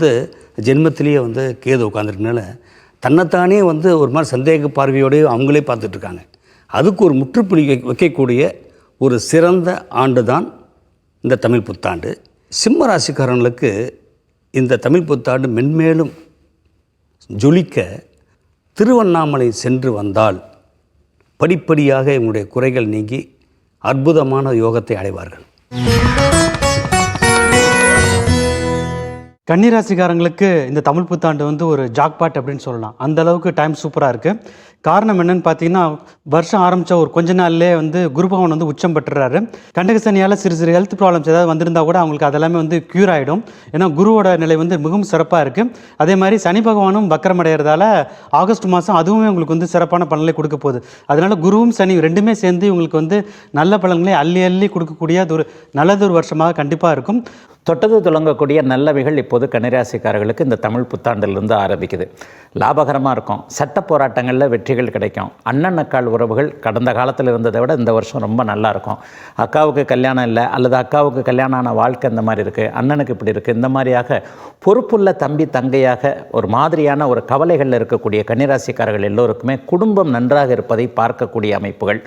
ஜென்மத்திலேயே கேது உட்காந்துருக்கனால தன்னைத்தானே ஒரு மாதிரி சந்தேக பார்வையோடய அவங்களே பார்த்துட்ருக்காங்க. அதுக்கு ஒரு முற்றுப்புள்ளி வைக்கக்கூடிய ஒரு சிறந்த ஆண்டு தான் இந்த தமிழ் புத்தாண்டு. சிம்ம ராசிக்காரர்களுக்கு இந்த தமிழ் புத்தாண்டு மென்மேலும் ஜொலிக்க திருவண்ணாமலை சென்று வந்தால் படிப்படியாக இவங்களுடைய குறைகள் நீங்கி அற்புதமான யோகத்தை அடைவார்கள். கன்னிராசிக்காரங்களுக்கு இந்த தமிழ் புத்தாண்டு ஒரு ஜாக்பாட் அப்படின்னு சொல்லலாம். அந்த அளவுக்கு டைம் சூப்பராக இருக்குது. காரணம் என்னென்னு பார்த்தீங்கன்னா, வருஷம் ஆரம்பித்த ஒரு கொஞ்ச நாள்லேயே குரு பகவான் உச்சம் பெற்றுறாரு. கண்டக சனியால் சிறு சிறு ஹெல்த் ப்ராப்ளம்ஸ் ஏதாவது வந்திருந்தால் கூட அவங்களுக்கு அதெல்லாமே க்யூர் ஆகிடும். ஏன்னா குருவோட நிலை மிகவும் சிறப்பாக இருக்குது. அதே மாதிரி சனி பகவானும் வக்கரம் அடைகிறதால ஆகஸ்ட் மாதம் அதுவுமே உங்களுக்கு சிறப்பான பலன்களை கொடுக்க போகுது. அதனால் குருவும் சனி ரெண்டுமே சேர்ந்து உங்களுக்கு நல்ல பலன்களை அள்ளி அள்ளி கொடுக்கக்கூடிய ஒரு நல்லதொரு வருஷமாக கண்டிப்பாக இருக்கும். தொட்டது துலங்கக்கூடிய நல்லவைகள் இப்போது கன்னிராசிக்காரர்களுக்கு இந்த தமிழ் புத்தாண்டிலிருந்து ஆரம்பிக்குது. லாபகரமாக இருக்கும். சட்ட போராட்டங்களில் வெற்றிகள் கிடைக்கும். அண்ணன் அக்காள் உறவுகள் கடந்த காலத்தில் இருந்ததை விட இந்த வருஷம் ரொம்ப நல்லா இருக்கும். அக்காவுக்கு கல்யாணம் இல்லை அல்லது அக்காவுக்கு கல்யாணம் ஆன வாழ்க்கை இந்த மாதிரி இருக்குது, அண்ணனுக்கு இப்படி இருக்குது, இந்த மாதிரியாக பொறுப்புள்ள தம்பி தங்கையாக ஒரு மாதிரியான ஒரு கவலைகளில் இருக்கக்கூடிய கன்னிராசிக்காரர்கள் எல்லோருக்குமே குடும்பம் நன்றாக இருப்பதை பார்க்கக்கூடிய அமைப்புகள்,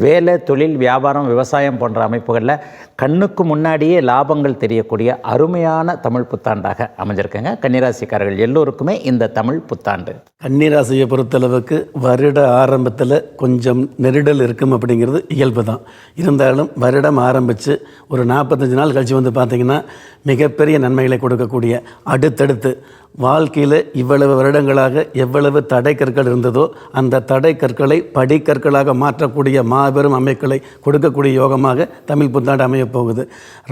வேலை, தொழில், வியாபாரம், விவசாயம் போன்ற அமைப்புகளில் கண்ணுக்கு முன்னாடியே லாபங்கள் தெரியக்கூடிய அருமையான தமிழ் புத்தாண்டாக அமைஞ்சிருக்குங்க. கன்னிராசிக்காரர்கள் எல்லோருக்குமே இந்த தமிழ் புத்தாண்டு. கன்னிராசியை பொறுத்தளவுக்கு வருட ஆரம்பத்தில் கொஞ்சம் நெருடல் இருக்கும் அப்படிங்கிறது இயல்பு தான். இருந்தாலும் வருடம் ஆரம்பித்து ஒரு 45 நாள் கழித்து வந்து பார்த்திங்கன்னா மிகப்பெரிய நன்மைகளை கொடுக்கக்கூடிய, அடுத்தடுத்து வாழ்க்கையில் இவ்வளவு வருடங்களாக எவ்வளவு தடை கற்கள் இருந்ததோ அந்த தடை கற்களை படிக்கற்களாக மாற்றக்கூடிய மாபெரும் அமைப்புகளை கொடுக்கக்கூடிய யோகமாக தமிழ் புத்தாண்டு அமையப் போகுது.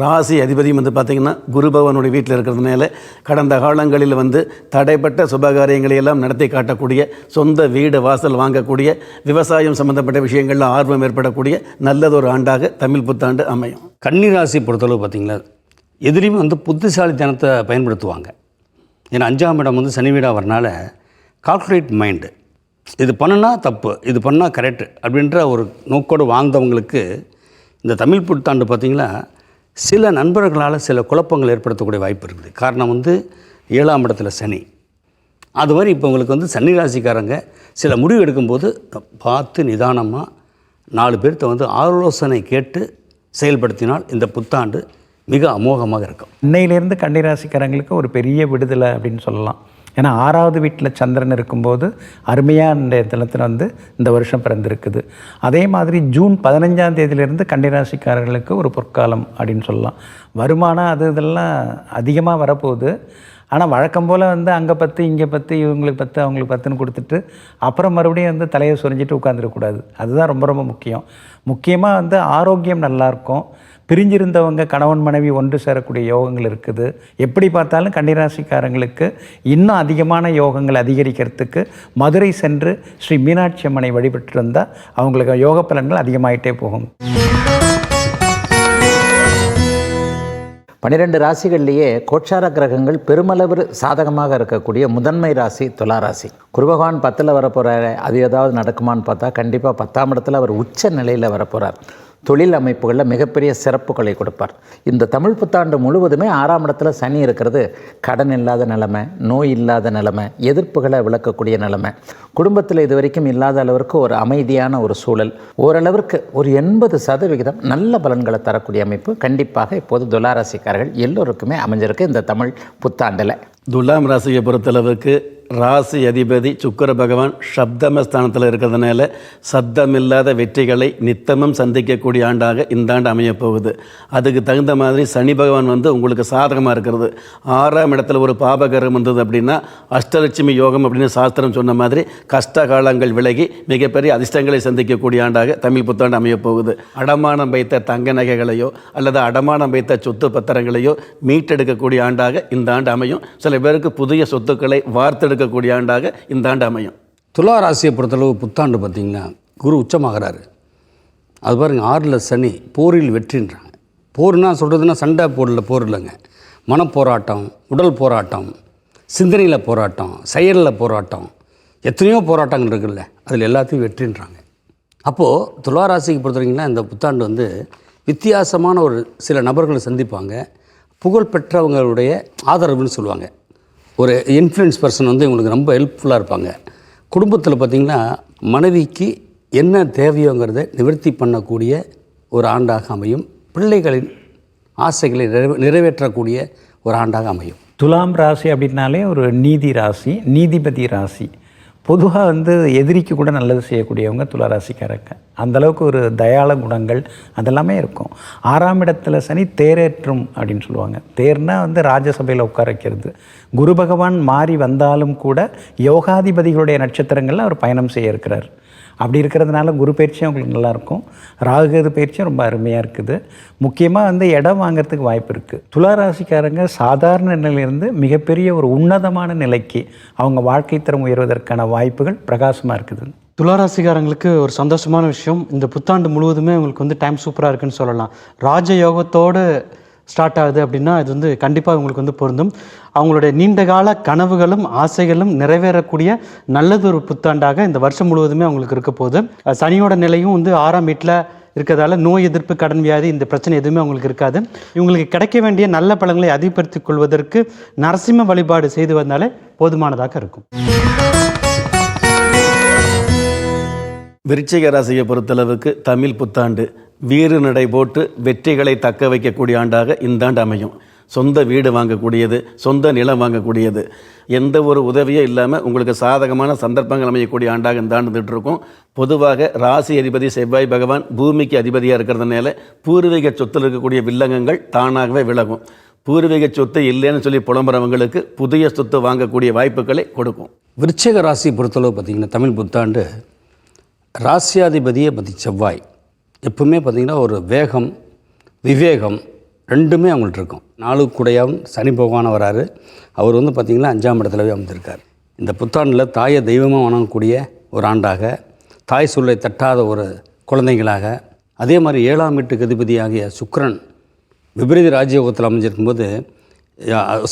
ராசி அதிபதியும் வந்து பார்த்திங்கன்னா குரு பகவானுடைய வீட்டில் இருக்கிறதுனால கடந்த காலங்களில் வந்து தடைப்பட்ட சுபகாரியங்களை எல்லாம் நடத்தி காட்டக்கூடிய, சொந்த வீடு வாசல் வாங்கக்கூடிய, விவசாயம் சம்பந்தப்பட்ட விஷயங்களில் ஆர்வம் ஏற்படக்கூடிய நல்லதொரு ஆண்டாக தமிழ் புத்தாண்டு அமையும். கன்னிராசி பொறுத்தளவு பார்த்திங்களா, எதிரியும் வந்து புத்திசாலித்தனத்தை பயன்படுத்துவாங்க. ஏன்னா 5ஆம் இடம் வந்து சனி வீடாக வரனால கால்குலேட் மைண்டு, இது பண்ணுனா தப்பு, இது பண்ணால் கரெக்டு அப்படின்ற ஒரு நோக்கோடு வாழ்ந்தவங்களுக்கு இந்த தமிழ் புத்தாண்டு பார்த்திங்களா சில நண்பர்களால் சில குழப்பங்கள் ஏற்படுத்தக்கூடிய வாய்ப்பு இருக்குது. காரணம் வந்து 7ஆம் இடத்துல சனி. அது மாதிரி இப்போ உங்களுக்கு வந்து சனி ராசிக்காரங்க சில முடிவு எடுக்கும்போது பார்த்து நிதானமாக 4 பேர்த்த வந்து ஆலோசனை கேட்டு செயல்படுத்தினால் இந்த புத்தாண்டு மிக அமோகமாக இருக்கும். இன்னையிலேருந்து கன்னிராசிக்காரங்களுக்கு ஒரு பெரிய விடுதலை அப்படின்னு சொல்லலாம். ஏன்னா 6வது வீட்டில் சந்திரன் இருக்கும்போது அருமையாக இந்த தினத்தில் வந்து இந்த வருஷம் பிறந்திருக்குது. அதே மாதிரி ஜூன் 15ஆம் தேதியிலேருந்து கன்னிராசிக்காரர்களுக்கு ஒரு பொற்காலம் அப்படின்னு சொல்லலாம். வருமானம் இதெல்லாம் அதிகமாக வரப்போகுது. ஆனால் வழக்கம் போல் வந்து அங்கே 10 இங்கே 10 இவங்களுக்கு 10 அவங்களுக்கு 10ன்னு கொடுத்துட்டு அப்புறம் மறுபடியும் வந்து தலையை சொரிஞ்சிட்டு உட்காந்துடக்கூடாது. அதுதான் ரொம்ப ரொம்ப முக்கியம். முக்கியமாக வந்து ஆரோக்கியம் நல்லாயிருக்கும். பிரிஞ்சிருந்தவங்க கணவன் மனைவி ஒன்று சேரக்கூடிய யோகங்கள் இருக்குது. எப்படி பார்த்தாலும் கன்னிராசிக்காரங்களுக்கு இன்னும் அதிகமான யோகங்கள் அதிகரிக்கிறதுக்கு மதுரை சென்று ஸ்ரீ மீனாட்சி அம்மனை வழிபட்டு வந்தால் அவங்களுக்கு யோக பலன்கள் அதிகமாகிட்டே போகும். 12 ராசிகள்லேயே கோட்சார கிரகங்கள் பெருமளவு சாதகமாக இருக்கக்கூடிய முதன்மை ராசி துலா ராசி. குரு பகவான் 10ல் வரப்போகிறாரு. அது ஏதாவது நடக்குமான்னு பார்த்தா கண்டிப்பாக 10ஆம் இடத்துல அவர் உச்ச நிலையில் வரப்போகிறார். தொழில் அமைப்புகளில் மிகப்பெரிய சிறப்புகளை கொடுப்பார். இந்த தமிழ் புத்தாண்டு முழுவதுமே 6ஆம் இடத்துல சனி இருக்கிறது கடன் இல்லாத நிலைமை, நோய் இல்லாத நிலைமை, எதிர்ப்புகளை விளக்கக்கூடிய நிலைமை, குடும்பத்தில் இது வரைக்கும் இல்லாத அளவிற்கு ஒரு அமைதியான ஒரு சூழல், ஓரளவிற்கு ஒரு 80% நல்ல பலன்களை தரக்கூடிய அமைப்பு கண்டிப்பாக இப்போது துலாராசிக்காரர்கள் எல்லோருக்குமே அமைஞ்சிருக்கு இந்த தமிழ் புத்தாண்டில். துலாம் ராசியை பொறுத்தளவுக்கு ராசி அதிபதி சுக்கிர பகவான் சப்தமஸ்தானத்தில் இருக்கிறதுனால சப்தமில்லாத வெற்றிகளை நித்தமும் சந்திக்கக்கூடிய ஆண்டாக இந்த ஆண்டு அமையப் போகுது. அதுக்கு தகுந்த மாதிரி சனி பகவான் வந்து உங்களுக்கு சாதகமாக இருக்கிறது. 6ஆம் இடத்துல ஒரு பாபகரம் வந்தது அப்படின்னா அஷ்டலட்சுமி யோகம் அப்படின்னு சாஸ்திரம் சொன்ன மாதிரி கஷ்ட காலங்கள் விலகி மிகப்பெரிய அதிர்ஷ்டங்களை சந்திக்கக்கூடிய ஆண்டாக தமிழ் புத்தாண்டு அமையப் போகுது. அடமானம் வைத்த தங்க நகைகளையோ அல்லது அடமானம் வைத்த சொத்து பத்திரங்களையோ மீட்டெடுக்கக்கூடிய ஆண்டாக இந்த ஆண்டு அமையும். சில பேருக்கு புதிய சொத்துக்களை வார்த்தெடுக்கக்கூடிய ஆண்டாக இந்த ஆண்டு அமையும். துலா ராசியை பொறுத்தளவு புத்தாண்டு பார்த்திங்கன்னா குரு உச்சமாகிறாரு. அது பாருங்கள் 6ல் சனி, போரில் வெற்றின்றாங்க. போர்னா சொல்கிறதுனா சண்டை போர் இல்லைங்க. மனப்போராட்டம், உடல் போராட்டம், சிந்தனையில் போராட்டம், செயலில் போராட்டம், எத்தனையோ போராட்டங்கள் இருக்குல்ல, அதில் எல்லாத்தையும் வெற்றின்றாங்க. அப்போது துலா ராசிக்கு பொறுத்தவரைங்கன்னா இந்த புத்தாண்டு வந்து வித்தியாசமான ஒரு சில நபர்களை சந்திப்பாங்க. புகழ் பெற்றவங்களுடைய ஆதரவுன்னு சொல்லுவாங்க. ஒரு இன்ஃப்ளூயன்ஸ் பர்சன் வந்து இவங்களுக்கு ரொம்ப ஹெல்ப்ஃபுல்லாக இருப்பாங்க. குடும்பத்தில் பார்த்திங்கன்னா மனைவிக்கு என்ன தேவையோங்கிறத நிவர்த்தி பண்ணக்கூடிய ஒரு ஆண்டாக அமையும். பிள்ளைகளின் ஆசைகளை நிறைவேற்றக்கூடிய ஒரு ஆண்டாக அமையும். துலாம் ராசி அப்படின்னாலே ஒரு நீதி ராசி, நீதிபதி ராசி. பொதுவாக வந்து எதிரிக்கு கூட நல்லது செய்யக்கூடியவங்க துளாராசிக்காரங்க. அந்தளவுக்கு ஒரு தயாள குணங்கள் அதெல்லாமே இருக்கும். 6ஆம் இடத்துல சனி தேரேற்றும் அப்படின்னு சொல்லுவாங்க. தேர்னா வந்து ராஜசபையில் உட்கார வைக்கிறது. குரு பகவான் மாறி வந்தாலும் கூட யோகாதிபதிகளுடைய நட்சத்திரங்களில் அவர் பயணம் செய்ய இருக்கிறார். அப்படி இருக்கிறதுனால குரு பயிற்சியும் உங்களுக்கு நல்லாயிருக்கும். ராகுகேது பயிற்சியும் ரொம்ப அருமையாக இருக்குது. முக்கியமாக வந்து இடம் வாங்கிறதுக்கு வாய்ப்பு இருக்குது. துளாராசிக்காரங்க சாதாரண நிலையிலிருந்து மிகப்பெரிய ஒரு உன்னதமான நிலைக்கு அவங்க வாழ்க்கை தரம் உயர்வதற்கான வாய்ப்புகள் பிரகாசமாக இருக்குது. துளாராசிக்காரங்களுக்கு ஒரு சந்தோஷமான விஷயம், இந்த புத்தாண்டு முழுவதுமே உங்களுக்கு வந்து டைம் சூப்பராக இருக்குன்னு சொல்லலாம். ராஜயோகத்தோடு ஸ்டார்ட் ஆகுது அப்படின்னா இது வந்து கண்டிப்பாக உங்களுக்கு வந்து பொருந்தும். அவங்களுடைய நீண்டகால கனவுகளும் ஆசைகளும் நிறைவேறக்கூடிய நல்லதொரு புத்தாண்டாக இந்த வருஷம் முழுவதுமே அவங்களுக்கு இருக்க போகுது. சனியோட நிலையும் வந்து 6ஆம் வீட்டில் இருக்கிறதால நோய் எதிர்ப்பு, கடன் வியாதி, இந்த பிரச்சனை எதுவுமே அவங்களுக்கு இருக்காது. இவங்களுக்கு கிடைக்க வேண்டிய நல்ல பலன்களை அதிகப்படுத்திக் கொள்வதற்கு நரசிம்ம வழிபாடு செய்து வந்தாலே போதுமானதாக இருக்கும். விருச்சிக ராசியை பொறுத்தளவுக்கு தமிழ் புத்தாண்டு வீறு நடை போட்டு வெற்றிகளை தக்க வைக்கக்கூடிய ஆண்டாக இந்த ஆண்டு அமையும். சொந்த வீடு வாங்கக்கூடியது, சொந்த நிலம் வாங்கக்கூடியது, எந்த ஒரு உதவியும் இல்லாமல் உங்களுக்கு சாதகமான சந்தர்ப்பங்கள் அமையக்கூடிய ஆண்டாக இந்த ஆண்டு இருக்கும். பொதுவாக ராசி அதிபதி செவ்வாய் பகவான் பூமிக்கு அதிபதியாக இருக்கிறதுனால பூர்வீக சொத்தில் இருக்கக்கூடிய வில்லங்கங்கள் தானாகவே விலகும். பூர்வீக சொத்து இல்லைன்னு சொல்லி புலம்புறவங்களுக்கு புதிய சொத்து வாங்கக்கூடிய வாய்ப்புகளை கொடுக்கும். விருச்சிக ராசி பொறுத்தளவு பார்த்திங்கன்னா தமிழ் புத்தாண்டு ராசியாதிபதியை பற்றி செவ்வாய் எப்பவுமே பார்த்திங்கன்னா ஒரு வேகம், விவேகம் ரெண்டுமே அவங்கள்ட்ட இருக்கும். 4 கூடையாவும் சனி பகவான் வராரு. அவர் வந்து பார்த்திங்கன்னா 5ஆம் இடத்துலவே அமைந்திருக்கார். இந்த புத்தாண்டில் தாயை தெய்வமாக வணங்கக்கூடிய ஒரு ஆண்டாக, தாய் சொல்லை தட்டாத ஒரு குழந்தைங்களாக, அதே மாதிரி 7ஆம் வீட்டுக்கு அதிபதியாகிய சுக்கிரன் விபரீத ராஜயோகத்தில் அமைஞ்சிருக்கும்போது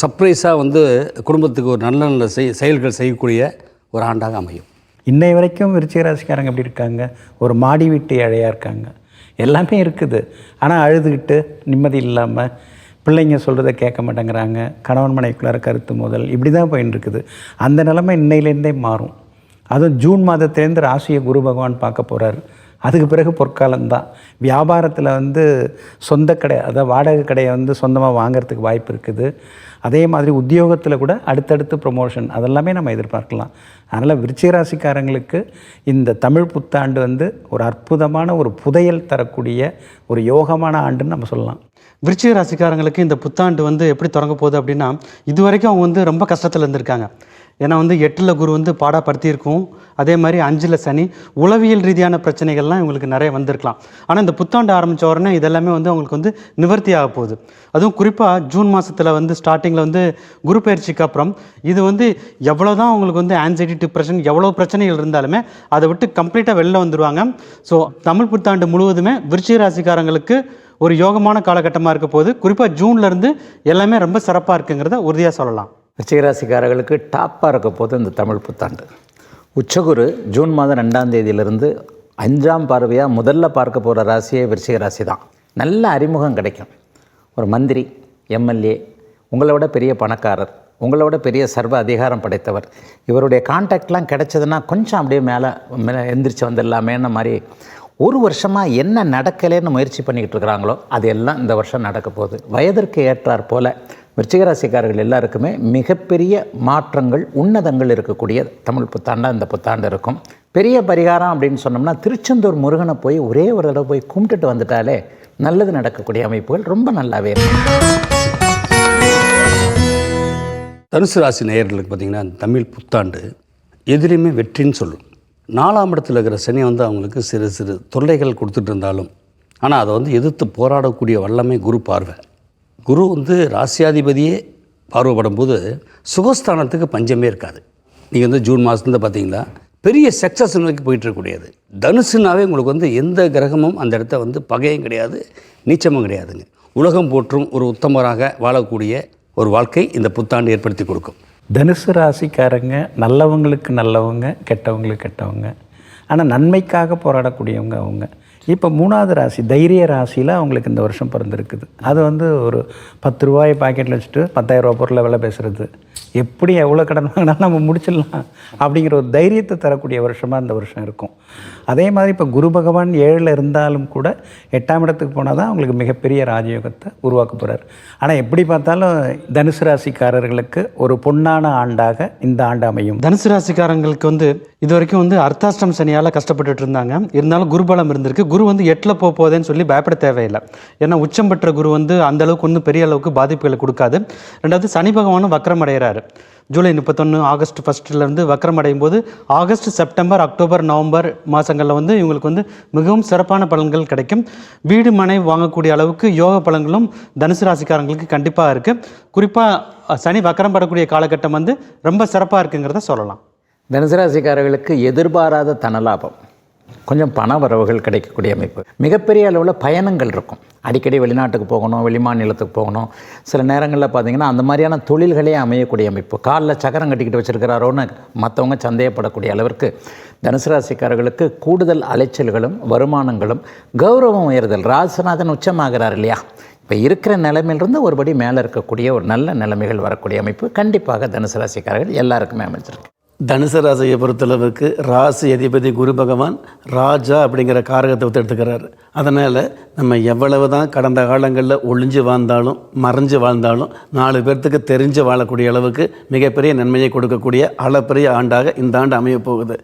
சர்ப்ரைஸாக வந்து குடும்பத்துக்கு ஒரு நல்ல நல்ல செயல்கள் செய்யக்கூடிய ஒரு ஆண்டாக அமையும். இன்னை வரைக்கும் விருச்சிக ராசிக்காரங்க எப்படி இருக்காங்க? ஒரு மாடி வீட்டு ஏழையாக இருக்காங்க. எல்லாமே இருக்குது, ஆனால் அழுதுகிட்டு நிம்மதி இல்லாமல், பிள்ளைங்க சொல்கிறத கேட்க மாட்டேங்கிறாங்க, கணவன் மனைவிக்குள்ளார கருத்து முதல் இப்படி தான் போயின்னு இருக்குது. அந்த நிலைமை இன்னையிலேருந்தே மாறும். அதுவும் ஜூன் மாதத்துலேருந்து ராசியை குரு பகவான் பார்க்க போகிறார். அதுக்கு பிறகு பொற்காலம்தான். வியாபாரத்தில் வந்து சொந்த கடை, அதாவது வாடகை கடையை வந்து சொந்தமாக வாங்கிறதுக்கு வாய்ப்பு இருக்குது. அதே மாதிரி உத்தியோகத்தில் கூட அடுத்தடுத்து ப்ரொமோஷன் அதெல்லாமே நம்ம எதிர்பார்க்கலாம். அதனால் விருச்சிக ராசிக்காரங்களுக்கு இந்த தமிழ் புத்தாண்டு வந்து ஒரு அற்புதமான ஒரு புதையல் தரக்கூடிய ஒரு யோகமான ஆண்டுன்னு நம்ம சொல்லலாம். விருச்சிக ராசிக்காரங்களுக்கு இந்த புத்தாண்டு வந்து எப்படி தொடங்க போகுது அப்படின்னா, இது வரைக்கும் அவங்க வந்து ரொம்ப கஷ்டத்தில் இருந்திருக்காங்க. ஏன்னா வந்து 8ல் குரு வந்து பாடாப்படுத்தியிருக்கும். அதே மாதிரி 5ல் சனி, உளவியல் ரீதியான பிரச்சனைகள்லாம் இவங்களுக்கு நிறைய வந்திருக்கலாம். ஆனால் இந்த புத்தாண்டு ஆரம்பித்த உடனே இதெல்லாமே வந்து அவங்களுக்கு வந்து நிவர்த்தி ஆக போகுது. அதுவும் குறிப்பாக ஜூன் மாதத்தில் வந்து ஸ்டார்டிங்கில் வந்து குரு பயிற்சிக்கு அப்புறம் இது வந்து எவ்வளோ தான் அவங்களுக்கு வந்து ஆன்சைட்டி, டிப்ரெஷன் எவ்வளோ பிரச்சனைகள் இருந்தாலுமே அதை விட்டு கம்ப்ளீட்டாக வெளில வந்துடுவாங்க. ஸோ தமிழ் புத்தாண்டு முழுவதுமே விருச்சிக ராசிக்காரங்களுக்கு ஒரு யோகமான காலகட்டமாக இருக்க போது. குறிப்பாக ஜூன்லேருந்து எல்லாமே ரொம்ப சிறப்பாக இருக்குங்கிறத உறுதியாக சொல்லலாம். விருச்சிகராசிக்காரர்களுக்கு டாப்பாக இருக்க போது இந்த தமிழ் புத்தாண்டு. உச்சகுரு ஜூன் மாதம் 2ஆம் தேதியிலிருந்து 5ஆம் பார்வையாக முதல்ல பார்க்க போகிற ராசியே விருச்சிக ராசி தான். நல்ல அறிமுகம் கிடைக்கும். ஒரு மந்திரி, எம்எல்ஏ, உங்களை விட பெரிய பணக்காரர், உங்களை விட பெரிய சர்வ அதிகாரம் படைத்தவர், இவருடைய கான்டாக்ட்லாம் கிடைச்சதுன்னா கொஞ்சம் அப்படியே மேலே எந்திரிச்சு வந்துடலாமேன்ன மாதிரி ஒரு வருஷமாக என்ன நடக்கலைன்னு முயற்சி பண்ணிக்கிட்டு இருக்கிறாங்களோ அது எல்லாம் இந்த வருஷம் நடக்க போகுது. வயதிற்கு ஏற்றாற் போல் விருச்சிகராசிக்காரர்கள் எல்லாருக்குமே மிகப்பெரிய மாற்றங்கள், உன்னதங்கள் இருக்கக்கூடிய தமிழ் புத்தாண்டாக இந்த புத்தாண்டு இருக்கும். பெரிய பரிகாரம் அப்படின்னு சொன்னோம்னா திருச்செந்தூர் முருகனை போய் ஒரே ஒரு தடவை போய் கும்பிட்டுட்டு வந்துட்டாலே நல்லது நடக்கக்கூடிய அமைப்புகள் ரொம்ப நல்லாவே இருக்கும். தனுசு ராசி நேயர்களுக்கு பார்த்திங்கன்னா தமிழ் புத்தாண்டு எதிரியுமே வெற்றின்னு சொல்லும். 4ஆம் இடத்துல இருக்கிற சனி வந்து அவங்களுக்கு சிறு சிறு தொல்லைகள் கொடுத்துட்டு இருந்தாலும், ஆனால் அதை வந்து எதிர்த்து போராடக்கூடிய வல்லமை குரு பார்வை. குரு வந்து ராசியாதிபதியே பார்வைப்படும் போது சுகஸ்தானத்துக்கு பஞ்சமே இருக்காது. நீங்கள் வந்து ஜூன் மாதத்துலேருந்து பார்த்தீங்களா பெரிய சக்ஸஸ் நோக்கி போயிட்டுருக்கக்கூடியது. தனுசுனாவே உங்களுக்கு வந்து எந்த கிரகமும் அந்த இடத்த வந்து பகையும் கிடையாது, நீச்சமும் கிடையாதுங்க. உலகம் போற்றும் ஒரு உத்தமராக வாழக்கூடிய ஒரு வாழ்க்கை இந்த புத்தாண்டு ஏற்படுத்தி கொடுக்கும். தனுசு ராசிக்காரங்க நல்லவங்களுக்கு நல்லவங்க, கெட்டவங்களுக்கு கெட்டவங்க, ஆனால் நன்மைக்காக போராடக்கூடியவங்க அவங்க. இப்போ 3வது ராசி தைரிய ராசியில் அவங்களுக்கு இந்த வருஷம் பிறந்திருக்குது. அது வந்து ஒரு 10 ரூபாய் பாக்கெட்டில் வச்சுட்டு 10,000 ரூபா பொருளை விலை பேசுகிறது, எப்படி எவ்வளோ கடன் வாங்கினாலும் நம்ம முடிச்சிடலாம் அப்படிங்கிற ஒரு தைரியத்தை தரக்கூடிய வருஷமாக இந்த வருஷம் இருக்கும். அதே மாதிரி இப்போ குரு பகவான் 7ல் இருந்தாலும் கூட 8ஆம் இடத்துக்கு போனால் தான் அவங்களுக்கு மிகப்பெரிய ராஜயோகத்தை உருவாக்க போகிறார். ஆனால் எப்படி பார்த்தாலும் தனுசு ராசிக்காரர்களுக்கு ஒரு பொன்னான ஆண்டாக இந்த ஆண்டு அமையும். தனுசு ராசிக்காரங்களுக்கு வந்து இது வரைக்கும் வந்து அர்த்தாஷ்டம் சனியால் கஷ்டப்பட்டுட்டு இருந்தாங்க. இருந்தாலும் குருபலம் இருந்திருக்கு. குரு வந்து 8ல் போகுதுன்னு சொல்லி பயப்பட தேவையில்லை. ஏன்னா உச்சம் பெற்ற குரு வந்து அந்த அளவுக்கு ஒன்றும் பெரிய அளவுக்கு பாதிப்புகளை கொடுக்காது. 2வது சனி பகவானும் வக்ரம் அடைகிறாரு. ஜூலை 31 ஆகஸ்ட் 1 வக்ரம் அடையும் போது ஆகஸ்ட், செப்டம்பர், அக்டோபர், நவம்பர் மாதங்களில் வந்து இவங்களுக்கு வந்து மிகவும் சிறப்பான பலன்கள் கிடைக்கும். வீடு மனை வாங்கக்கூடிய அளவுக்கு யோக பலன்களும் தனுசு ராசிக்காரங்களுக்கு கண்டிப்பாக இருக்குது. குறிப்பாக சனி வக்ரம் படக்கூடிய காலகட்டம் வந்து ரொம்ப சிறப்பாக இருக்குங்கிறத சொல்லலாம். தனுசு ராசிக்காரர்களுக்கு எதிர்பாராத தனலாபம், கொஞ்சம் பண வரவுகள் கிடைக்கக்கூடிய அமைப்பு. மிகப்பெரிய அளவில் பயணங்கள் இருக்கும். அடிக்கடி வெளிநாட்டுக்கு போகணும், வெளிமாநிலத்துக்கு போகணும். சில நேரங்களில் பார்த்திங்கன்னா அந்த மாதிரியான தொழில்களே அமையக்கூடிய அமைப்பு. காலில் சக்கரம் கட்டிக்கிட்டு வச்சுருக்கிறாரோன்னு மற்றவங்க சந்தேகப்படக்கூடிய அளவிற்கு தனுசு ராசிக்காரர்களுக்கு கூடுதல் அலைச்சல்களும் வருமானங்களும் கௌரவம் உயர்தல். ராசிநாதன் உச்சமாகிறார் இல்லையா, இப்போ இருக்கிற நிலைமையிலிருந்து ஒருபடி மேலே இருக்கக்கூடிய ஒரு நல்ல நிலைமைகள் வரக்கூடிய அமைப்பு கண்டிப்பாக தனுசு ராசிக்காரர்கள் எல்லாருக்குமே அமைஞ்சிருக்கு. தனுசு ராசியை பொறுத்தளவுக்கு ராசி அதிபதி குரு பகவான் ராஜா அப்படிங்கிற காரகத்தை எடுத்துக்கிறாரு. அதனால் நம்ம எவ்வளவு தான் கடந்த காலங்களில் ஒளிஞ்சு வாழ்ந்தாலும் மறைஞ்சு வாழ்ந்தாலும் 4 பேர்த்துக்கு தெரிஞ்சு வாழக்கூடிய அளவுக்கு மிகப்பெரிய நன்மையை கொடுக்கக்கூடிய அளப்பரிய ஆண்டாக இந்த ஆண்டு அமையப் போகுது.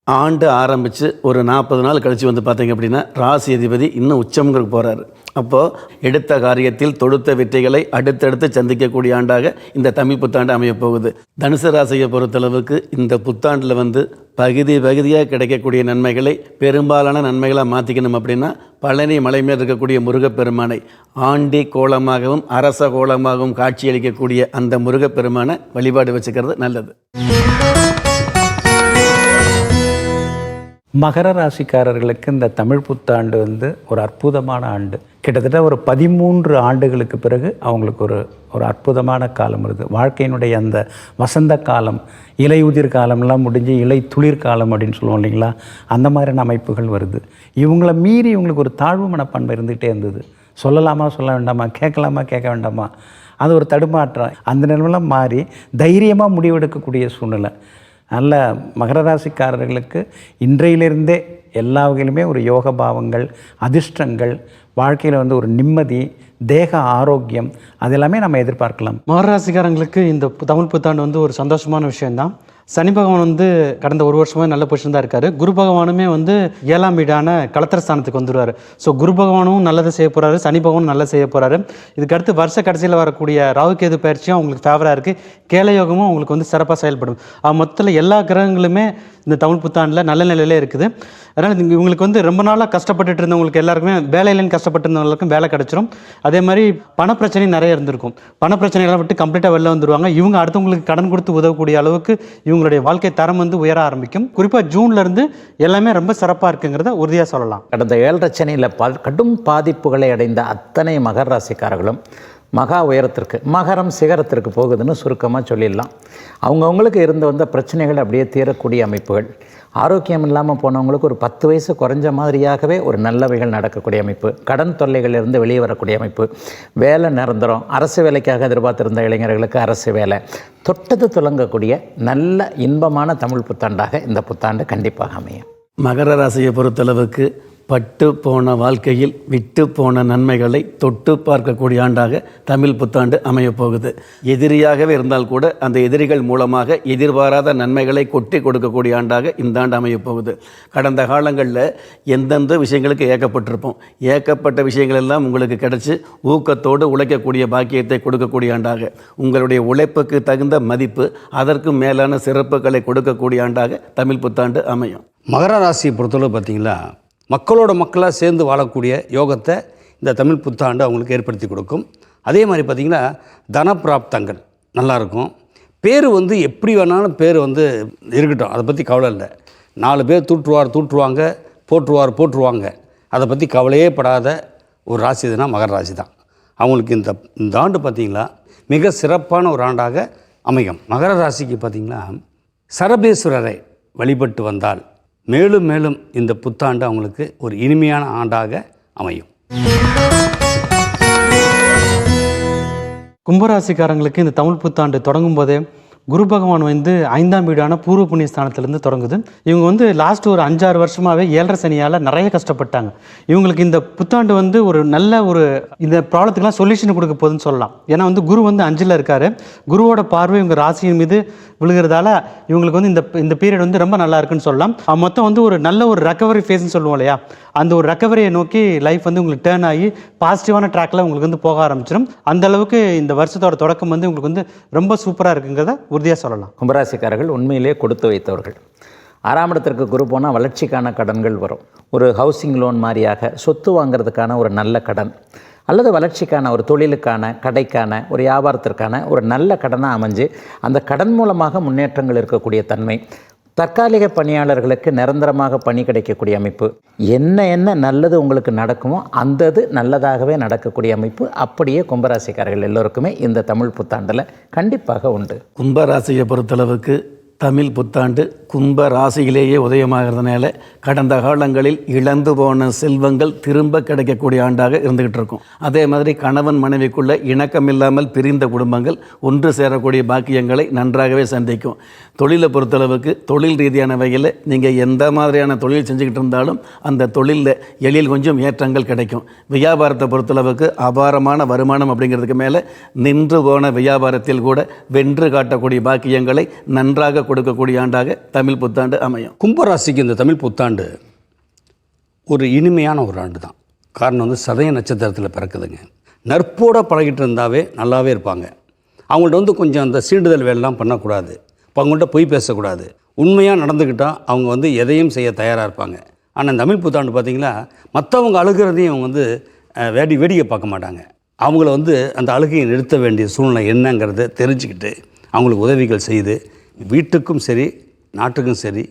ஆண்டு ஆரம்பித்து ஒரு 40 நாள் கழித்து வந்து பார்த்திங்க அப்படின்னா ராசி அதிபதி இன்னும் உச்சம்ங்கிறதுக்கு போகிறாரு. அப்போது எடுத்த காரியத்தில் தொடுத்த வெற்றிகளை அடுத்தடுத்து சந்திக்கக்கூடிய ஆண்டாக இந்த தமிழ் புத்தாண்டு அமையப் போகுது. தனுசு ராசியை பொறுத்தளவுக்கு இந்த புத்தாண்டில் வந்து பகுதியாக கிடைக்கக்கூடிய நன்மைகளை பெரும்பாலான நன்மைகளாக மாற்றிக்கணும் அப்படின்னா பழனி மலை மேல் இருக்கக்கூடிய முருகப்பெருமானை ஆண்டி கோலமாகவும் அரச கோலமாகவும் காட்சியளிக்கக்கூடிய அந்த முருகப்பெருமானை வழிபாடு வச்சுக்கிறது நல்லது. மகர ராசிக்காரர்களுக்கு இந்த தமிழ் புத்தாண்டு வந்து ஒரு அற்புதமான ஆண்டு. கிட்டத்தட்ட ஒரு 13 ஆண்டுகளுக்கு பிறகு அவங்களுக்கு ஒரு அற்புதமான காலம் வருது. வாழ்க்கையினுடைய அந்த வசந்த காலம், இலையுதிர் காலம்லாம் முடிஞ்சு இலை துளிர் காலம் அப்படின்னு சொல்லுவோம் இல்லைங்களா, அந்த மாதிரியான அமைப்புகள் வருது. இவங்கள மீறி இவங்களுக்கு ஒரு தாழ்வு மனப்பான்மை இருந்துகிட்டே இருந்தது. சொல்லலாமா சொல்ல வேண்டாமா, கேட்கலாமா கேட்க வேண்டாமா, அது ஒரு தடுமாற்றம். அந்த நிலைமைலாம் மாறி தைரியமாக முடிவெடுக்கக்கூடிய சூழ்நிலை. நல்ல மகர ராசிக்காரர்களுக்கு இன்றையிலிருந்தே எல்லா வகையிலுமே ஒரு யோக பாவங்கள், அதிர்ஷ்டங்கள், வாழ்க்கையில் வந்து ஒரு நிம்மதி, தேக ஆரோக்கியம், அதெல்லாமே நம்ம எதிர்பார்க்கலாம். மகர ராசிக்காரங்களுக்கு இந்த தமிழ் புத்தாண்டு வந்து ஒரு சந்தோஷமான விஷயம்தான். சனி பகவான் வந்து கடந்த ஒரு வருஷமாக நல்ல பொசிஷன் தான் இருக்காரு. குரு பகவானுமே வந்து 7ஆம் வீடான கலத்திரஸ்தானத்துக்கு வந்துடுவார். ஸோ குரு பகவானும் நல்லதை செய்ய போகிறாரு, சனி பகவானும் நல்லா செய்ய போகிறாரு. இதுக்கடுத்து வருஷ கடைசியில் வரக்கூடிய ராகுகேது பயிற்சியும் அவங்களுக்கு ஃபேவராக இருக்குது. கேளயோகமும் அவங்களுக்கு வந்து சிறப்பாக செயல்படும். மொத்தத்தில் எல்லா கிரகங்களுமே இந்த தமிழ் புத்தாண்டில் நல்ல நிலையிலே இருக்குது. அதனால் இவங்களுக்கு வந்து ரொம்ப நாளாக கஷ்டப்பட்டுட்டு இருந்தவங்களுக்கு எல்லாருக்குமே வேலையிலேன்னு கஷ்டப்பட்டு இருந்தவங்களுக்கும் வேலை கிடச்சிரும். அதே மாதிரி பணப்பிரச்சனை நிறைய இருந்திருக்கும். பணப்பிரச்சனைகளை விட்டு கம்ப்ளீட்டாக வெளில வந்துடுவாங்க. இவங்க அடுத்தவங்களுக்கு கடன் கொடுத்து உதவக்கூடிய அளவுக்கு இவங்களுடைய வாழ்க்கை தரம் வந்து உயர ஆரம்பிக்கும். குறிப்பாக ஜூன்லேருந்து எல்லாமே ரொம்ப சிறப்பாக இருக்குங்கிறத உறுதியாக சொல்லலாம். கடந்த 7.5 சனியில் கடும் பாதிப்புகளை அடைந்த அத்தனை மகர ராசிக்காரர்களும் மகா உயரத்திற்கு, மகரம் சிகரத்திற்கு போகுதுன்னு சுருக்கமாக சொல்லிடலாம். அவங்கவுங்களுக்கு இருந்து வந்த பிரச்சனைகள் அப்படியே தீரக்கூடிய அமைப்புகள். ஆரோக்கியம் இல்லாமல் போனவங்களுக்கு ஒரு 10 வயசு குறைஞ்ச மாதிரியாகவே ஒரு நல்லவைகள் நடக்கக்கூடிய அமைப்பு. கடன் தொல்லைகளிலிருந்து வெளியே வரக்கூடிய அமைப்பு. வேலை நிரந்தரம், அரசு வேலைக்காக எதிர்பார்த்திருந்த இளைஞர்களுக்கு அரசு வேலை, தொட்டது துலங்கக்கூடிய நல்ல இன்பமான தமிழ் புத்தாண்டாக இந்த புத்தாண்டு கண்டிப்பாக அமையும். மகர ராசியை பொறுத்தளவுக்கு பட்டு போன வாழ்க்கையில் விட்டு போன நன்மைகளை தொட்டு பார்க்கக்கூடிய ஆண்டாக தமிழ் புத்தாண்டு அமையப் போகுது. எதிரியாகவே இருந்தால் கூட அந்த எதிரிகள் மூலமாக எதிர்பாராத நன்மைகளை கொட்டி கொடுக்கக்கூடிய ஆண்டாக இந்த ஆண்டு அமையப் போகுது. கடந்த காலங்களில் எந்தெந்த விஷயங்களுக்கு ஏக்கப்பட்டிருப்போம், ஏக்கப்பட்ட விஷயங்கள் எல்லாம் உங்களுக்கு கிடைச்சி ஊக்கத்தோடு உழைக்கக்கூடிய பாக்கியத்தை கொடுக்கக்கூடிய ஆண்டாக, உங்களுடைய உழைப்புக்கு தகுந்த மதிப்பு, அதற்கு மேலான சிறப்புகளை கொடுக்கக்கூடிய ஆண்டாக தமிழ் புத்தாண்டு அமையும். மகர ராசியை பொறுத்தளவு பார்த்திங்களா, மக்களோட மக்களாக சேர்ந்து வாழக்கூடிய யோகத்தை இந்த தமிழ் புத்தாண்டு அவங்களுக்கு ஏற்படுத்தி கொடுக்கும். அதே மாதிரி பார்த்திங்கன்னா தனப்பிராப்தங்கள் நல்லாயிருக்கும். பேர் வந்து எப்படி வேணாலும் பேர் வந்து இருக்கட்டும், அதை பற்றி கவலை இல்லை. 4 பேர் தூற்றுவாங்க, போட்டுருவாங்க, அதை பற்றி கவலையே படாத ஒரு ராசி எதுனா மகர ராசி தான். அவங்களுக்கு இந்த ஆண்டு பார்த்திங்களா மிக சிறப்பான ஒரு ஆண்டாக அமையும். மகர ராசிக்கு பார்த்திங்களா சரபேஸ்வரரை வழிபட்டு வந்தால் மேலும் மேலும் இந்த புத்தாண்டு அவங்களுக்கு ஒரு இனிமையான ஆண்டாக அமையும். கும்பராசிக்காரங்களுக்கு இந்த தமிழ் புத்தாண்டு தொடங்கும் போதே குரு பகவான் வந்து 5ஆம் வீடான பூர்வ புண்ணிய ஸ்தானத்திலேருந்து தொடங்குது. இவங்க வந்து லாஸ்ட் ஒரு 5-6 வருஷமாகவே 7.5 சனியால் நிறைய கஷ்டப்பட்டாங்க. இவங்களுக்கு இந்த புத்தாண்டு வந்து ஒரு நல்ல ஒரு இந்த ப்ராப்ளத்துக்கெல்லாம் சொல்யூஷன் கொடுக்க போகுதுன்னு சொல்லலாம். ஏன்னா வந்து குரு வந்து 5ல் இருக்கார். குருவோட பார்வை இவங்க ராசியின் மீது விழுகிறதால இவங்களுக்கு வந்து இந்த பீரியட் வந்து ரொம்ப நல்லா இருக்குன்னு சொல்லலாம். மொத்தம் வந்து ஒரு நல்ல ஒரு ரெக்கவரி ஃபேஸ்ன்னு சொல்லுவோம் இல்லையா, அந்த ஒரு ரெக்கவரியை நோக்கி லைஃப் வந்து உங்களுக்கு டேர்ன் ஆகி பாசிட்டிவான ட்ராக்கில் உங்களுக்கு வந்து போக ஆரம்பிச்சிடும். அந்த அளவுக்கு இந்த வருஷத்தோட தொடக்கம் வந்து உங்களுக்கு வந்து ரொம்ப சூப்பராக இருக்குங்கிறத உறுதியாக சொல்லலாம். கும்பராசிக்காரர்கள் உண்மையிலே கொடுத்து வைத்தவர்கள். 6ஆம் இடத்திற்கு குரு போனால் வளர்ச்சிக்கான கடன்கள் வரும். ஒரு ஹவுசிங் லோன் மாதிரியாக சொத்து வாங்கிறதுக்கான ஒரு நல்ல கடன், அல்லது வளர்ச்சிக்கான ஒரு தொழிலுக்கான, கடைக்கான, ஒரு வியாபாரத்திற்கான ஒரு நல்ல கடனாக அமைஞ்சு அந்த கடன் மூலமாக முன்னேற்றங்கள் இருக்கக்கூடிய தன்மை. தற்காலிக பணியாளர்களுக்கு நிரந்தரமாக பணி கிடைக்கக்கூடிய அமைப்பு, என்ன நல்லது உங்களுக்கு நடக்குமோ அந்த நல்லதாகவே நடக்கக்கூடிய அமைப்பு அப்படியே கும்பராசிக்காரர்கள் எல்லோருக்குமே இந்த தமிழ் புத்தாண்டில் கண்டிப்பாக உண்டு. கும்பராசியை பொறுத்தளவுக்கு தமிழ் புத்தாண்டு கும்ப ராசியிலேயே உதயமாகிறதுனால கடந்த காலங்களில் இழந்து போன செல்வங்கள் திரும்ப கிடைக்கக்கூடிய ஆண்டாக இருந்துகிட்டு இருக்கும். அதே மாதிரி கணவன் மனைவிக்குள்ள இணக்கமில்லாமல் பிரிந்த குடும்பங்கள் ஒன்று சேரக்கூடிய பாக்கியங்களை நன்றாகவே சந்திக்கும். தொழிலை பொறுத்தளவுக்கு தொழில் ரீதியான வகையில் நீங்கள் எந்த மாதிரியான தொழில் செஞ்சுக்கிட்டு இருந்தாலும் அந்த தொழிலில் எளில் கொஞ்சம் ஏற்றங்கள் கிடைக்கும். வியாபாரத்தை பொறுத்தளவுக்கு அபாரமான வருமானம் அப்படிங்கிறதுக்கு மேலே நின்று போன வியாபாரத்தில் கூட வென்று காட்டக்கூடிய பாக்கியங்களை நன்றாக கொடுக்கக்கூடிய ஆண்டாக தமிழ் புத்தாண்டு அமையும். கும்பராசிக்கு இந்த தமிழ் புத்தாண்டு ஒரு இனிமையான ஒரு ஆண்டு தான். காரணம் சதய நட்சத்திரத்தில் பிறக்குதுங்க. நட்போட பழகிட்டு இருந்தாவே நல்லாவே இருப்பாங்க. அவங்கள்ட்ட கொஞ்சம் அந்த சீண்டுதல் வேலைலாம் பண்ணக்கூடாது. இப்போ அவங்கள்ட்ட பொய் பேசக்கூடாது. உண்மையாக நடந்துக்கிட்டால் அவங்க எதையும் செய்ய தயாராக இருப்பாங்க. ஆனால் தமிழ் புத்தாண்டு பார்த்திங்களா, மற்றவங்க அழுகிறதையும் அவங்க வேடிக்கை பார்க்க மாட்டாங்க. அவங்கள அந்த அழுகையை நிறுத்த வேண்டிய சூழ்நிலை என்னங்கிறத தெரிஞ்சுக்கிட்டு அவங்களுக்கு உதவிகள் செய்து வீட்டுக்கும் சரி நாட்டுக்கும் சரி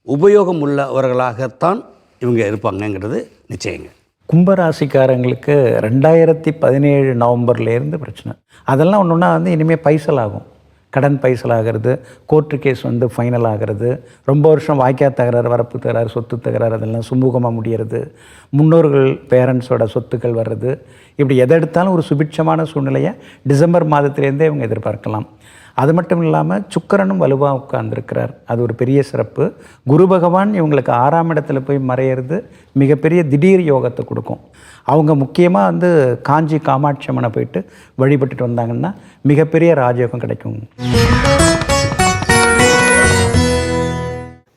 உபயோகம் உள்ளவர்களாகத்தான் இவங்க இருப்பாங்கங்கிறது நிச்சயங்க. கும்பராசிக்காரங்களுக்கு 2017 நவம்பர்லேருந்து பிரச்சனை. அதெல்லாம் ஒன்று ஒன்றா இனிமேல் பைசல் ஆகும். கடன் பைசல் ஆகிறது, கோர்ட்டு கேஸ் ஃபைனல் ஆகிறது, ரொம்ப வருஷம் வாய்க்கா தகராறு, வரப்பு தகராறு, சொத்து தகராறு, அதெல்லாம் சுமூகமாக முடிகிறது, முன்னோர்கள் பேரண்ட்ஸோட சொத்துக்கள் வர்றது, இப்படி எதை எடுத்தாலும் ஒரு சுபிட்சமான சூழ்நிலையை டிசம்பர் மாதத்திலேருந்தே இவங்க எதிர்பார்க்கலாம். அது மட்டும் இல்லாமல் சுக்கிரனும் வலுவாக உட்கார்ந்துருக்கிறார். அது ஒரு பெரிய சிறப்பு. குரு பகவான் இவங்களுக்கு 6ஆம் இடத்துல போய் மறையிறது மிகப்பெரிய திடீர் யோகத்தை கொடுக்கும். அவங்க முக்கியமாக காஞ்சி காமாட்சி அம்மனை போயிட்டு வழிபட்டுட்டு வந்தாங்கன்னா மிகப்பெரிய ராஜயோகம் கிடைக்கும்.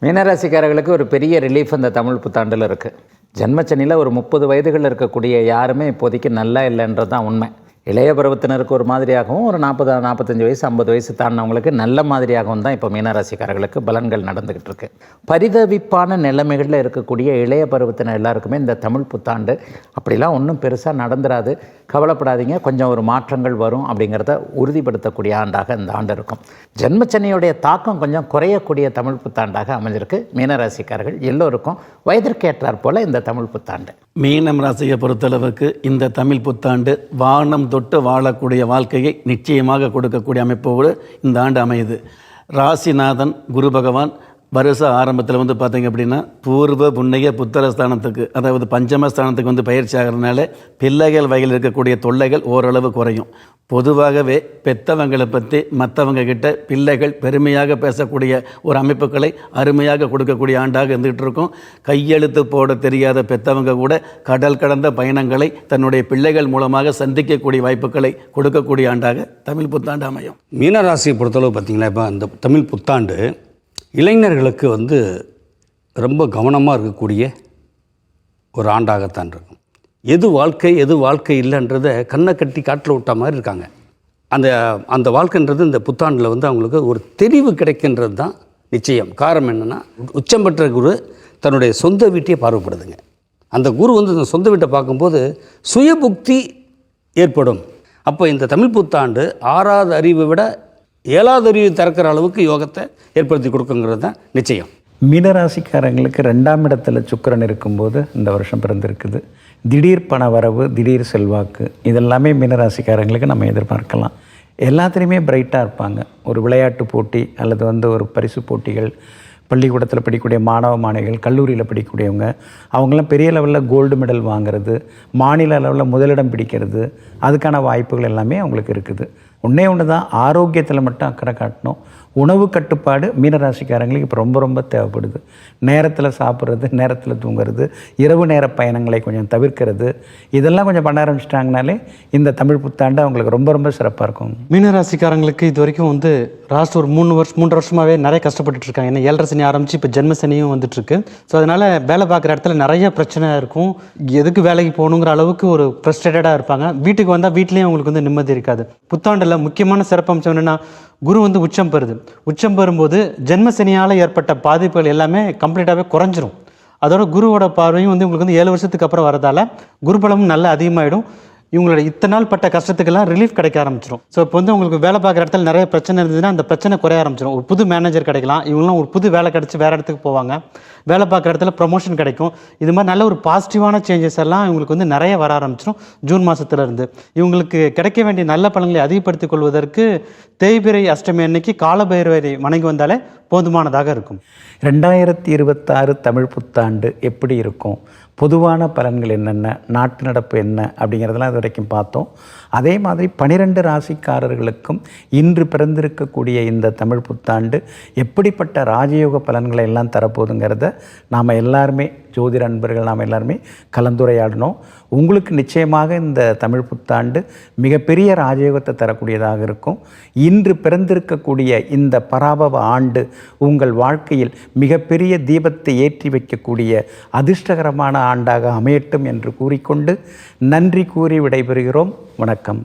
மீனராசிக்காரர்களுக்கு ஒரு பெரிய ரிலீஃப் அந்த தமிழ் புத்தாண்டில் இருக்குது. ஜென்மச்சனியில் ஒரு 30 வயதுகளில் இருக்கக்கூடிய யாருமே இப்போதைக்கு நல்லா இல்லைன்றது தான் உண்மை. இளைய பருவத்தினருக்கு ஒரு மாதிரியாகவும், ஒரு 40, 45 வயசு 50 வயசு தாண்டினவங்களுக்கு நல்ல மாதிரியாகவும் தான் இப்போ மீனராசிக்காரர்களுக்கு பலன்கள் நடந்துக்கிட்டு இருக்கு. பரிதவிப்பான நிலைமைகளில் இருக்கக்கூடிய இளைய பருவத்தினர் எல்லாருக்குமே இந்த தமிழ் புத்தாண்டு அப்படிலாம் ஒன்றும் பெருசாக நடந்துராது, கவலைப்படாதீங்க, கொஞ்சம் ஒரு மாற்றங்கள் வரும் அப்படிங்கிறத உறுதிப்படுத்தக்கூடிய ஆண்டாக இந்த ஆண்டு இருக்கும். ஜென்மச்சனியுடைய தாக்கம் கொஞ்சம் குறையக்கூடிய தமிழ் புத்தாண்டாக அமைஞ்சிருக்கு. மீனராசிக்காரர்கள் எல்லோருக்கும் வயதிற்கேற்றாற் போல் இந்த தமிழ் புத்தாண்டு. மீனம் ராசியை பொறுத்தளவுக்கு இந்த தமிழ் புத்தாண்டு வானம் தொட்டு வாழக்கூடிய வாழ்க்கையை நிச்சயமாக கொடுக்கக்கூடிய அமைப்போடு இந்த ஆண்டு அமையுது. ராசிநாதன் குரு பகவான் வருஷ ஆரம்பத்தில் பார்த்தீங்க அப்படின்னா பூர்வ புண்ணிய புத்திரஸ்தானத்துக்கு, அதாவது பஞ்சமஸ்தானத்துக்கு பயிற்சி ஆகிறதுனால பிள்ளைகள் வகையில் இருக்கக்கூடிய தொல்லைகள் ஓரளவு குறையும். பொதுவாகவே பெற்றவங்களை பற்றி மற்றவங்க கிட்ட பிள்ளைகள் பெருமையாக பேசக்கூடிய ஒரு அமைப்புகளை அருமையாக கொடுக்கக்கூடிய ஆண்டாக இருந்துகிட்டு இருக்கும். கையெழுத்து போட தெரியாத பெற்றவங்க கூட கடல் கடந்த பயணங்களை தன்னுடைய பிள்ளைகள் மூலமாக சந்திக்கக்கூடிய வாய்ப்புகளை கொடுக்கக்கூடிய ஆண்டாக தமிழ் புத்தாண்டு அமையும். மீனராசியை பொறுத்தளவு பார்த்திங்களா, இப்போ அந்த தமிழ் புத்தாண்டு இளைஞர்களுக்கு ரொம்ப கவனமாக இருக்கக்கூடிய ஒரு ஆண்டாகத்தான் இருக்கும். எது வாழ்க்கை இல்லைன்றதை கண்ணை கட்டி காட்டில் விட்ட மாதிரி இருக்காங்க. அந்த வாழ்க்கைன்றது இந்த புத்தாண்டில் அவங்களுக்கு ஒரு தெளிவு கிடைக்கின்றது தான் நிச்சயம். காரணம் என்னென்னா, உச்சம் பெற்ற குரு தன்னுடைய சொந்த வீட்டையே பார்வைப்படுதுங்க. அந்த குரு இந்த சொந்த வீட்டை பார்க்கும்போது சுயபுக்தி ஏற்படும். அப்போ இந்த தமிழ் புத்தாண்டு 6வது அறிவை விட 7வது அறிவு திறக்கிற அளவுக்கு யோகத்தை ஏற்படுத்தி கொடுக்குங்கிறது தான் நிச்சயம். மீனராசிக்காரங்களுக்கு 2ஆம் இடத்துல சுக்கிரன் இருக்கும்போது இந்த வருஷம் பிறந்திருக்குது. திடீர் பண வரவு, திடீர் செல்வாக்கு, இதெல்லாமே மீனராசிக்காரங்களுக்கு நம்ம எதிர்பார்க்கலாம். எல்லாத்துலேயுமே பிரைட்டாக இருப்பாங்க. ஒரு விளையாட்டு போட்டி அல்லது ஒரு பரிசு போட்டிகள், பள்ளிக்கூடத்தில் படிக்கக்கூடிய மாணவ மாணவிகள், கல்லூரியில் படிக்கக்கூடியவங்க, அவங்களாம் பெரிய லெவலில் கோல்டு மெடல் வாங்கிறது, மாநில அளவில் முதலிடம் பிடிக்கிறது, அதுக்கான வாய்ப்புகள் எல்லாமே அவங்களுக்கு இருக்குது. ஒன்று தான், ஆரோக்கியத்தில் மட்டும் அக்கறை காட்டணும். உணவு கட்டுப்பாடு மீனராசிக்காரங்களுக்கு இப்போ ரொம்ப தேவைப்படுது. நேரத்தில் சாப்பிட்றது, நேரத்தில் தூங்குறது, இரவு நேர பயணங்களை கொஞ்சம் தவிர்க்கிறது, இதெல்லாம் கொஞ்சம் பண்ண ஆரம்பிச்சிட்டாங்கனாலே இந்த தமிழ் புத்தாண்டு அவங்களுக்கு ரொம்ப சிறப்பாக இருக்கும். மீனராசிக்காரங்களுக்கு இது வரைக்கும் லாஸ்ட் ஒரு 3 வருஷமாகவே நிறைய கஷ்டப்பட்டுட்டு இருக்காங்க. ஏன்னா 7.5 சனி ஆரம்பித்து இப்போ ஜென்மசனியும் வந்துட்டுருக்கு. ஸோ அதனால் வேலை பார்க்குற இடத்துல நிறைய பிரச்சனை இருக்கும். எதுக்கு வேலைக்கு போகணுங்கிற அளவுக்கு ஒரு ஃப்ரஸ்ட்ரேட்டடாக இருப்பாங்க. வீட்டுக்கு வந்தால் வீட்லேயும் அவங்களுக்கு நிம்மதி இருக்காது. புத்தாண்டில் முக்கியமான சிறப்பம்சம் என்னென்னா, குரு உச்சம் பெறுது. உச்சம் பெறும்போது ஜென்மசனியால் ஏற்பட்ட பாதிப்புகள் எல்லாமே கம்ப்ளீட்டாகவே குறைஞ்சிரும். அதோட குருவோட பார்வையும் உங்களுக்கு 7 வருஷத்துக்கு அப்புறம் வரதால் குருபலமும் நல்லா அதிகமாகிடும். இவங்களோட இத்தனை நாள் பட்ட கஷ்டத்துக்கெல்லாம் ரிலீஃப் கிடைக்க ஆரம்பிச்சிடும். ஸோ இப்போ வந்து உங்களுக்கு வேலை பார்க்குற இடத்துல நிறைய பிரச்சனை இருந்ததுன்னா அந்த பிரச்சனை குறைய ஆரம்பிச்சிடும். ஒரு புது மேனேஜர் கிடைக்கலாம், இவங்களாம் ஒரு புது வேலை கிடச்சி வேறு இடத்துக்கு போவாங்க, வேலை பார்க்குற இடத்துல ப்ரொமோஷன் கிடைக்கும். இது மாதிரி நல்ல ஒரு பாசிட்டிவான சேஞ்சஸ் எல்லாம் இவங்களுக்கு வந்து நிறைய வர ஆரம்பிச்சிடும் ஜூன் மாதத்துலேருந்து. இவங்களுக்கு கிடைக்க வேண்டிய நல்ல பலன்களை அதிகப்படுத்திக் கொள்வதற்கு தேய்பிறை அஷ்டமி அன்னைக்கு காலபைரவரை வணங்கி வந்தாலே போதுமானதாக இருக்கும். 2026 தமிழ் புத்தாண்டு எப்படி இருக்கும், பொதுவான பலன்கள் என்னென்ன, நாட்டு நடப்பு என்ன அப்படிங்கிறதெல்லாம் இது வரைக்கும் பார்த்தோம். அதே மாதிரி 12 ராசிக்காரர்களுக்கும் இன்று பிறந்திருக்கக்கூடிய இந்த தமிழ் புத்தாண்டு எப்படிப்பட்ட ராஜயோக பலன்களை எல்லாம் தரப்போகுதுங்கிறத நாம் எல்லாருமே ஜோதிட அன்பர்கள் நாம் எல்லாருமே கலந்துரையாடணும். உங்களுக்கு நிச்சயமாக இந்த தமிழ் புத்தாண்டு மிகப்பெரிய ராஜயோகத்தை தரக்கூடியதாக இருக்கும். இன்று பிறந்திருக்கக்கூடிய இந்த பராபவ ஆண்டு உங்கள் வாழ்க்கையில் மிகப்பெரிய தீபத்தை ஏற்றி வைக்கக்கூடிய அதிர்ஷ்டகரமான ஆண்டாக அமையட்டும் என்று கூறிக்கொண்டு நன்றி கூறி விடைபெறுகிறோம். வணக்கம்.